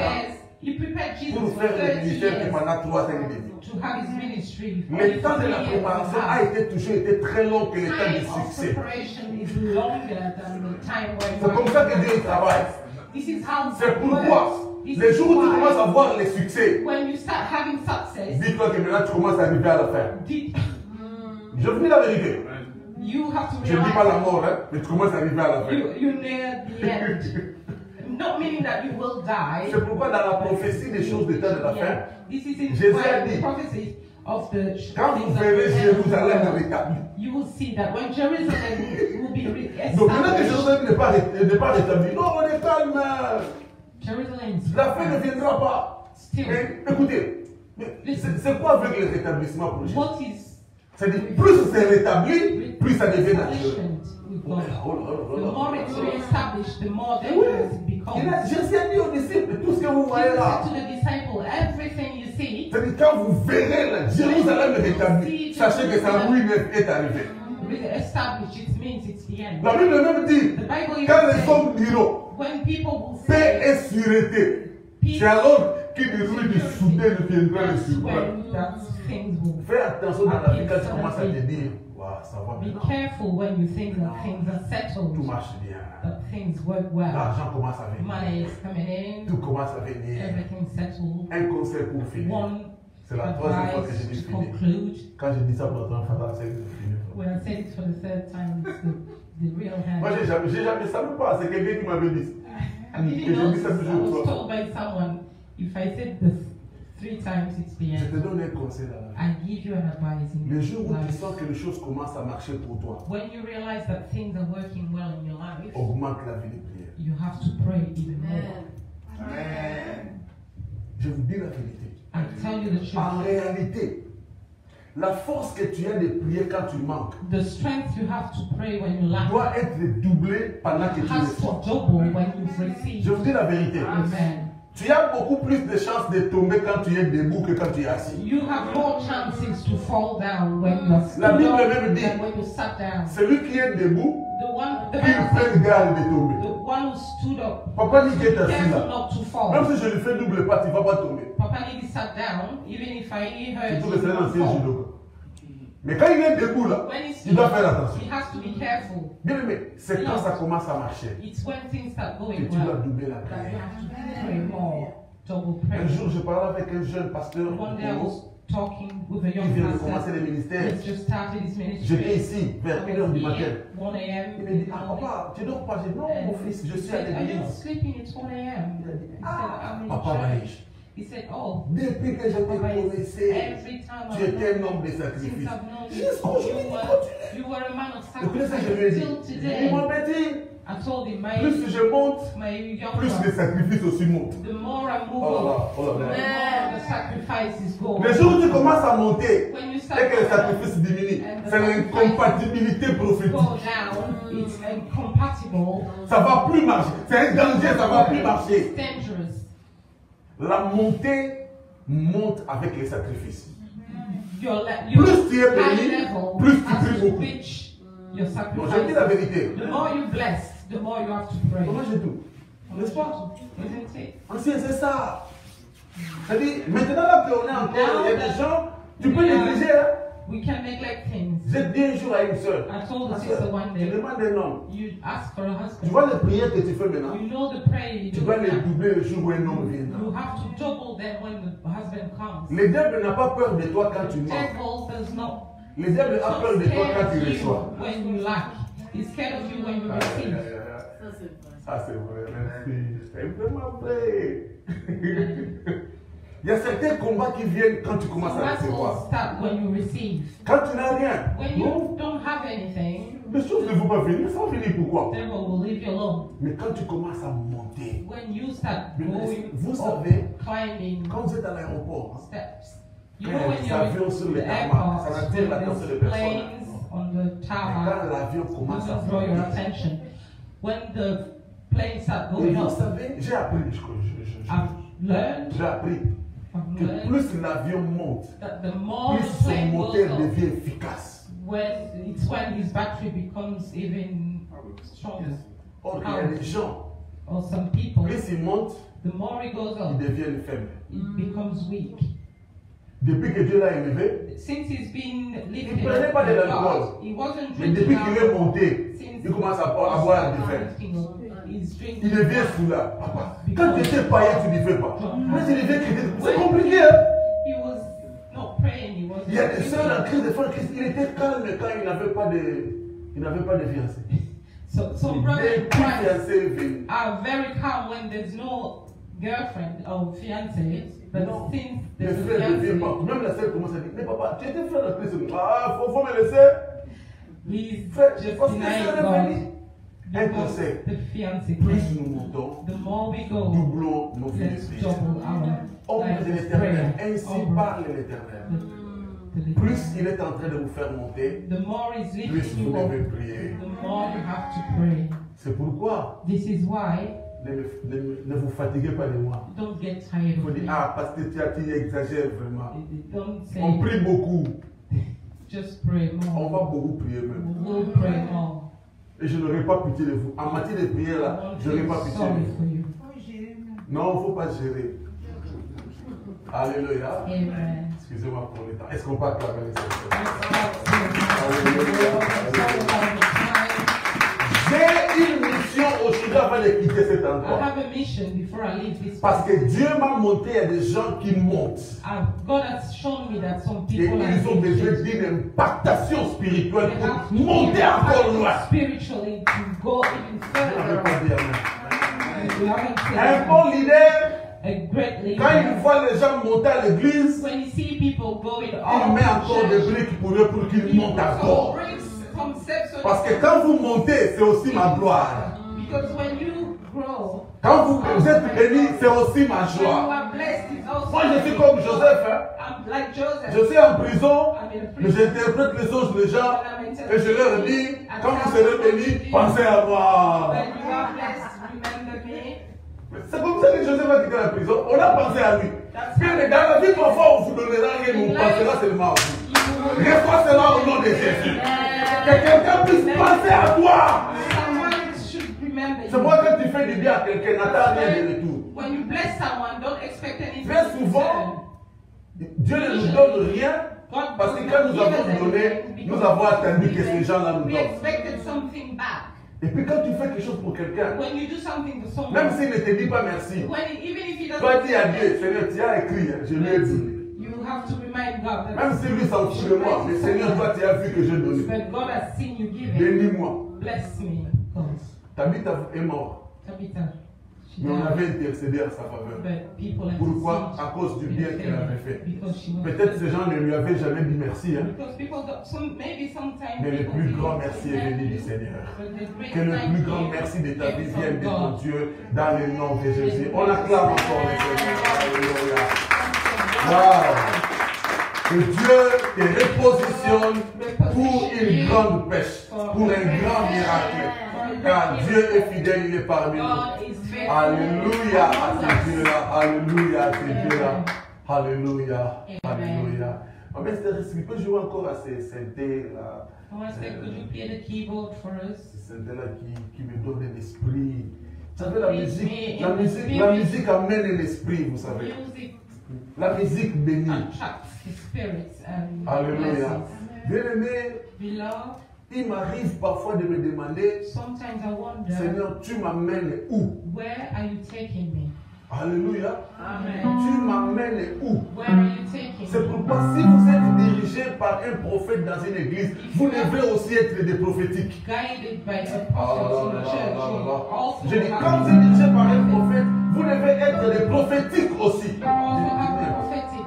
He prepared Jesus pour for faire le 30 ministère years pendant 3 ans et demi. to have his ministry. Le temps de la préparation a été toujours été très long que le temps du succès. Preparation is longer than the time where C'est comme ça que Dieu travaille. This is how C'est God pourquoi, works. This les is jours où tu why commences à voir les succès, when you start having success, dis-toi que maintenant tu commences à arriver à la fin. did- Je vous dis la vérité. you have to Je ne dis pas la realize mort, hein, mais tu commences à arriver à la fin. you're near the end. Not meaning that you will die. C'est pourquoi dans la prophétie des choses du temps de la fin, Yeah. This is in Jésus a dit, the prophecies of the quand vous things of verrez the end of the Jérusalem world, rétabli. you will see that when Jerusalem will be Donc maintenant que established, Jérusalem n'est pas rétabli, non, on est calme. Jerusalem is La fin ne viendra pas. still. Mais écoutez, c'est quoi avec le rétablissement pour Jésus? What is C'est-à-dire, plus c'est rétabli, plus ça devient naturel. establishment with Oh God? là, oh là, oh The là. more it's reestablished, the more Eh oui. dangerous it becomes. Jésus a dit aux disciples, tout ce que vous voyez Jesus là, said to the disciple, everything you see c'est-à-dire quand vous verrez la Jérusalem rétablie, sachez que sa ruine est arrivée. established, it means it's the end. La Bible même dit, The Bible quand even les says, hommes diront, when people will paix say, et sûreté, c'est alors qu'une ruine soudaine viendra le that's surprendre. when that things will. Fais attention dans la vie quand tu commences à te dire, waouh, ça va Be bien. careful when you think that things are Tout settled, marche bien. that things work well. L'argent commence à venir. Money is coming in, Tout commence à venir. everything's settled. Un conseil pour finir. One C'est la troisième fois que advice je dis to finir. conclude. Quand je dis ça pour la troisième fois, c'est que c'est fini. When I said it for the third time, it's the real Moi, hand. j'ai jamais, ça même pas, c'est quelqu'un qui m'avait dit. I didn't Que je know dis ça this. I toujours. was toi. told by someone, if I said this 3 times, it's the Je te end. donne un conseil dans la vie. I give you an advice in Le jour où tu life. sens que les choses commencent à marcher pour toi, When you realize that things are working well in your life, augmente la vie de prière. you have to pray even more. Je vous dis la vérité. I tell you the En truth. réalité, la force que tu as de prier quand tu manques The strength you have to pray when you lack doit être doublée pendant que tu has reçois. to double when you've received. Je vous dis la vérité. Amen. Tu as beaucoup plus de chances de tomber quand tu es debout que quand tu es assis. You have more chances to fall down when you're stood La Bible up même dit, than when you sat down. celui qui est debout, The il Bible fait says, garde de tomber. the one who stood up, Papa dit qu'il est assis careful là. not to Même fall. si je lui fais double pas, tu ne vas pas tomber. Papa Nidi sat down, even if I heard Surtout que c'est un him ancien fall. judoka. Mais quand il est debout là, When he il stood doit up, faire attention. he has to be careful. Bien aimé, c'est quand ça commence à marcher It's when things start que going tu dois well doubler la that you prière. have to pray more, double Un pray. jour, je parlais avec un jeune pasteur One day I was talking with a qui young vient de commencer pastor. le ministère. He's just started his J'étais ministry. ici vers 1h du matin. 1 Il a.m. me dit, ah papa, tu dors pas? J'ai dit, non mon fils, je He suis à said, are you l'église. sleeping? It's 1 a.m. Il a dit, He said, ah, I'm in papa church. Maïch, He said, oh, depuis que je te Papa, connaissais, every time tu I've étais un known homme de you, since sacrifice. I've known Jusqu'au jour où you, il were, continue. you were a man of Écoutez ce que je lui ai sacrifice dit. till today. Mon petit, I told him, plus je monte, my young plus les brother, sacrifices aussi montent. the more I move Oh là là, up, oh là the là. more the sacrifices go. Le jour où tu commences à monter When you et start que les to sacrifices diminuent, c'est l'incompatibilité prophétique. go down, it's incompatible, Ça va plus marcher. C'est un danger, ça va plus marcher. it's dangerous. La montée monte avec les sacrifices. Your Plus tu es high béni, level plus tu has pries to beaucoup. reach your Bon, je dis la sacrifice. vérité. The more you bless, the more you have to pray. Moi j'ai tout. N'est-ce pas? Isn't it? Ancien, c'est ça. C'est-à-dire, maintenant là qu'on est encore, il y a des gens, tu peux négliger. Hein? We can neglect things. J'ai dit un jour à une soeur, I told the sister one tu day, demandes un homme. you ask for a Tu husband. vois les prières que tu fais maintenant, You know the prayer you tu do vas les now. doubler le jour où un homme viendra. You have to double them when the husband comes. Le diable n'a pas peur de toi quand tu manques. Devil does not Le diable a peur de toi scared quand of tu you reçois. when you lack. He's scared of you when you receive. Ah, c'est vrai, merci. C'est vraiment vrai. Il y a certains combats qui viennent quand tu commences à Battles recevoir. start when you receive. Quand tu n'as rien, When non, you don't have anything, les choses ne vont pas venir. Ça va venir pourquoi? devil will leave you alone. Mais quand tu commences à monter, When you start Mais going vous up, savez, climbing quand vous êtes à l'aéroport, steps, il you y a know when des you're avions sur in le the tarmac, airport, ça attire l'attention des there's personnes. planes on the Mais tarmac, quand l'avion commence à doesn't draw your monter, attention. When the planes start et going vous up, savez, j'ai appris, I've learned, j'ai appris que plus l'avion monte, that the more plus the son plane moteur goes up, devient efficace. when his battery becomes even stronger. Or, il y a des gens, Or some people, plus ils montent, the more he goes ils up, deviennent faibles. it becomes weak. Depuis que Dieu l'a élevé, Since he's been lifted il ne prenait pas de by l'alcool. God, he wasn't Mais drinking depuis qu'il est alcohol. monté, Since il commence à boire du vin. he's drinking. Il devient soulard. Papa, quand tu étais païen, tu ne fais pas. Mais tu deviens chrétien. C'est compliqué, hein? He was not praying, he was. Il y a des sœurs en Christ, des frères en Christ. Il était calme quand il n'avait pas de fiancé. So some brothers Dès in que Christ fiancé vient. are very calm when there's no girlfriend or fiance, but Non. since Les there's a frères deviennent fiance, partout. Même la sœur commence à dire, mais papa, tu étais frère en Christ. Ah, faut me laisser. he's Frère, just parce que denying c'est God. un Because conseil. the fiance Plus came. nous montons, The more we go, doublons nos vies de let's prière. double our Ombre lives de of l'éternel, prayer. ainsi Over parle l'éternel. the Plus il est en train de vous faire monter, The more he's plus lifting vous you up, devez prier. the more you have to pray. C'est pourquoi This is why ne vous fatiguez pas de moi. don't get tired Il faut of dire, me. ah, parce que tu exagères vraiment. Don't say On prie beaucoup. just pray On more. va beaucoup prier même. We will pray more. Et je n'aurai pas pitié de vous. En matière de prière, I là, want je to n'aurai be pas pitié sorry de for vous. you. Non, il ne faut pas gérer. Alléluia. Amen. Excusez-moi pour le temps. Est-ce qu'on peut acclamer les Seigneurs? J'ai une mission aujourd'hui avant de quitter cet I endroit. have a mission before I leave this Parce place. que Dieu m'a montré, il y a des gens qui montent. God has shown me that some Et people are ils ont besoin d'une impactation spirituelle pour monter encore loin. spiritually to go even Je n'avais further. pas dit amen. You haven't Un said bon leader, a great leader. quand il voit les gens monter à l'église, When you see people going il up met encore des briques pour eux pour qu'ils montent encore. Parce que quand vous montez, c'est aussi ma gloire. Because when you grow, Quand vous êtes béni, c'est aussi ma when you joie. are blessed, it's also. Moi, je suis comme Joseph. Hein. I'm like Joseph. Je suis en prison, I'm in a mais prison. j'interprète les choses des gens et je leur dis, quand vous serez bénis, pensez à moi. When you are blessed, remember me. C'est comme ça que Joseph a quitté la prison. On a pensé à lui. Mais dans la vie, parfois, on vous donnera rien, mais on pensera seulement à vous. Reçois cela au nom de Jésus. Que quelqu'un puisse penser à toi. Someone should remember C'est you. moi quand tu fais du bien à quelqu'un, n'attends rien de retour. When you bless someone, don't expect anything. Très in souvent, return. Dieu ne nous donne rien God parce que does quand not nous give avons us donné, anything nous because avons attendu que ces gens-là nous we donnent. expected something back. Et puis quand tu fais quelque chose pour quelqu'un, When you do something to someone, même s'il ne te dit pas merci, even if he doesn't, toi dis à Dieu, Seigneur, tu as écrit, hein, je lui ai dit. you have to remind God that. Même si lui s'en fout de moi, mais Seigneur, toi tu as vu que j'ai donné. But God has seen you give it. Bénis-moi. Bless me, God. Tabitha est mort, Tabitha, she mais on died. avait intercédé en sa faveur. But people have Pourquoi? seen À cause du bien qu'elle avait fait. because she was. Peut-être ces gens ne lui avaient jamais dit merci, hein. Because people maybe sometimes. Mais le people plus think grand it's merci est venu du Seigneur. But the great Que le thank plus you grand merci de ta vie is from vienne de ton God. Dieu dans le nom de Jésus. On acclame encore le Seigneur. Alléluia. Wow. Que Dieu te repositionne pour une grande pêche, pour un grand miracle. Car Dieu est fidèle, il est parmi nous. God is faithful. Alléluia à ce Dieu-là. Alléluia à ce Dieu-là. Alléluia. Alléluia. Oh, mais est-ce qu'il peut jouer encore à ces synthés-là? Could you play the keyboard for us? Ces synthés-là qui me donnent l'esprit. Vous savez, la musique amène l'esprit, vous savez. Music La musique bénit. attracts the spirits and Alléluia. blesses. Bien aimé, Beloved, il m'arrive parfois de me demander, sometimes I wonder, Seigneur, tu m'amènes où? where are you taking me? Alléluia. Amen. Tu m'amènes où? Where are you taking C'est me? pourquoi si vous êtes dirigé par un prophète dans une église, vous devez aussi être des prophétiques. Guided by a prophet in the church. You also Je dis, have quand vous êtes dirigé par un prophète, vous devez être des prophétiques aussi. you also have the prophetic.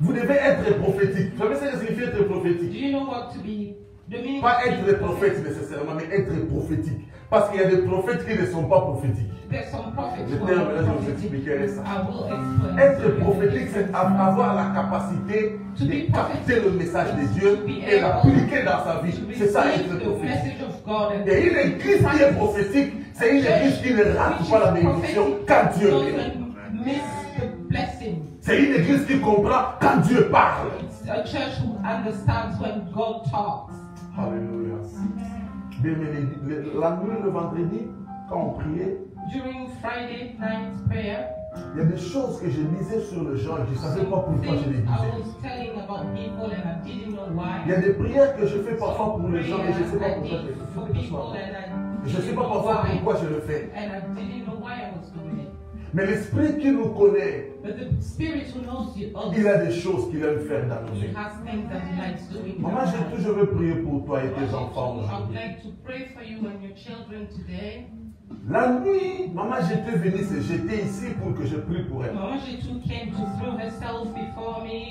Vous devez être prophétique. Vous savez ce que signifie être Do prophétique? you know what to be? The meaning Pas of être des prophètes nécessairement, mais être prophétique. Parce qu'il y a des prophètes qui ne sont pas prophétiques. There's some prophets Le who terme, are là, je vous prophetic. expliquerai ça. I will explain. Être prophétique, c'est avoir la capacité de capter le message de Dieu et l'appliquer dans sa vie. C'est ça être the prophétique. message of God and Et une église qui est prophétique, c'est une église qui ne rate pas la bénédiction quand Dieu bénit. doesn't miss the blessing. C'est une église qui comprend quand Dieu parle. It's a church who understands when God talks. Alléluia. Bien, mais la nuit, le vendredi, quand on priait, During Friday night prayer, Il y a des choses que je lisais sur le genre et je ne savais pas pourquoi je les disais. Il y a des prières que je fais parfois pour les gens et je ne sais pas pourquoi je les fais. Je ne sais pas parfois pourquoi je le fais. Mais l'esprit qui nous connaît, il a des choses qu'il aime faire dans nos vies. Maman, j'ai toujours veux prier pour toi et tes enfants aujourd'hui. La nuit, maman, j'étais venue, j'étais ici pour que je prie pour elle.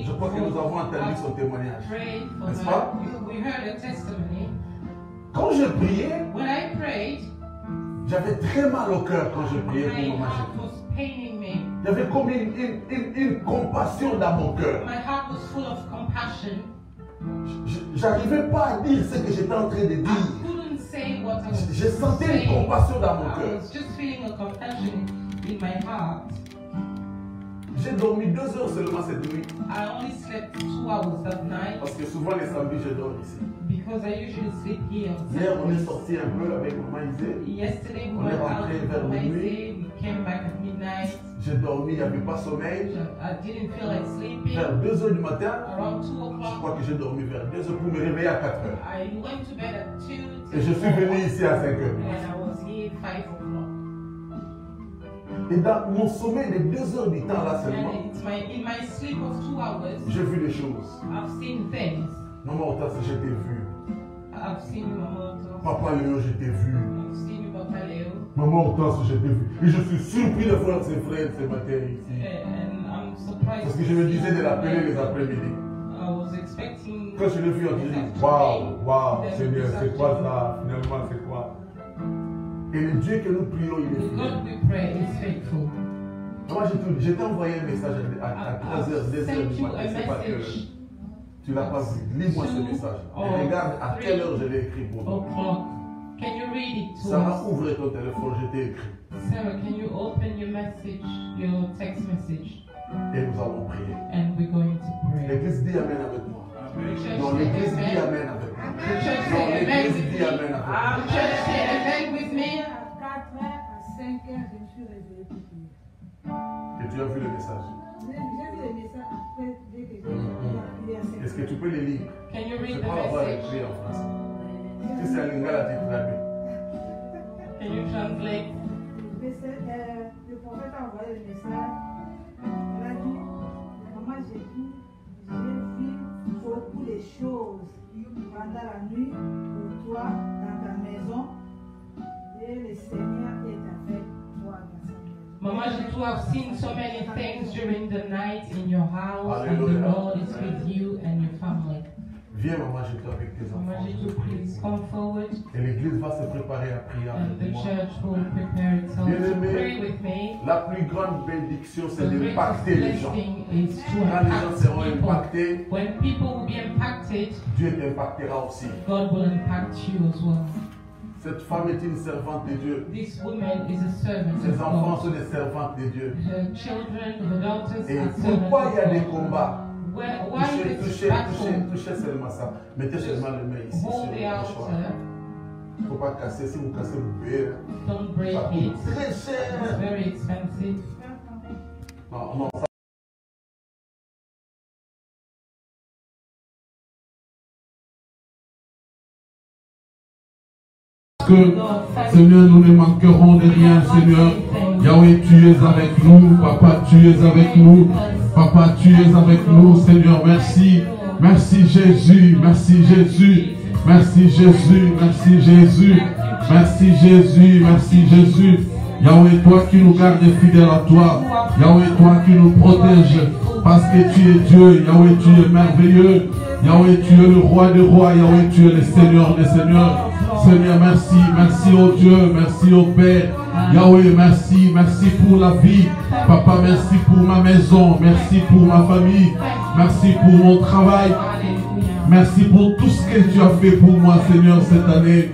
Je crois que nous avons entendu son témoignage. N'est-ce pas? Quand je priais, j'avais très mal au cœur quand je priais pour maman. Il y avait comme une compassion dans mon cœur. Je n'arrivais pas à dire ce que j'étais en train de dire. Je sentais une compassion dans mon cœur. J'ai dormi 2 heures seulement cette nuit. Parce que souvent les samedis je dors ici. Hier on est sorti un peu avec maman Isée. On est rentré vers minuit. J'ai dormi, il n'y avait pas sommeil. Vers 2 heures du matin, je crois que j'ai dormi vers 2 heures pour me réveiller à 4 heures. Et je suis venu ici à 5 heures. Et dans mon sommeil de 2 heures du temps là seulement, j'ai vu des choses. Maman Otas, je t'ai vu. Papa Léo, je t'ai vu. Maman Otas, je t'ai vu. Et je suis surpris de voir ses frères ce matin ici. Parce que je me disais de l'appeler les après-midi. Quand je l'ai vu, je me dis, waouh, Seigneur, c'est quoi ça? Finalement, c'est quoi? Et le Dieu que nous prions, il est fidèle. Moi, je t'ai envoyé un message à 3h, 2h du matin, c'est pas quelle heure. Tu ne l'as pas vu. Lis-moi ce message. Et regarde à quelle heure je l'ai écrit pour toi. Sarah, ouvre ton téléphone, je t'ai écrit. Sarah, can you open your message, your text message? Et nous allons prier. And we're going to pray. L'église dit Amen avec moi. Non, l'église dit Amen avec moi. Non, l'église dit Amen avec moi. Church say Amen with me. À 4h, à 5h, je me suis réveillée pour prier. Et tu as vu le message? J'ai vu le message après, dès que j'ai prié à 5h. Est-ce que tu peux le lire? Can you Je read peux the avoir message? écrit en français. Si c'est en lingala, tu traduis. Can you translate? Le prophète a envoyé le message. Il a dit, maman, j'ai vu beaucoup de choses pendant la nuit pour toi dans ta maison et le Seigneur est avec toi dans sa maison. Mama, you have seen so many things during the night in your house, and the Lord is with you and your family. Viens, maman, je suis avec tes Mama, enfants. please come forward, Et l'église va se préparer à prier and the avec moi. church will prepare itself to pray with me. La plus grande bénédiction, c'est The d'impacter les greatest gens. blessing is to Quand les gens impact seront people. impactés, When people will be impacted, Dieu t'impactera aussi. God will impact you as well. Cette femme est une servante de Dieu. This woman is a servant Ses of enfants God. sont des servantes de Dieu. Her children, her daughters Et are servants pourquoi il y a des of God. combats? Why this battle? Touchez seulement ça. Mettez seulement le main ici sur Hold the le mâchoire. altar. Il ne faut pas casser. Si vous cassez, vous payez. Don't break Ça it. coûte très It's cher. very expensive. Non, non, ça. Que, Seigneur, nous ne manquerons de rien, Seigneur. Yahweh, tu es avec nous. Papa, tu es avec nous. Papa, tu es avec nous, Seigneur. Merci. Merci Jésus. Merci Jésus. Merci Jésus. Merci Jésus. Merci Jésus. Merci Jésus. Yahweh, toi qui nous gardes fidèles à toi. Yahweh, toi qui nous protèges. Parce que tu es Dieu. Yahweh, tu es merveilleux. Yahweh, tu es le roi des rois. Yahweh, tu es le Seigneur des seigneurs. Seigneur, merci. Merci au Dieu. Merci au Père. Yahweh, merci. Merci pour la vie. Papa, merci pour ma maison. Merci pour ma famille. Merci pour mon travail. Merci pour tout ce que tu as fait pour moi, Seigneur, cette année.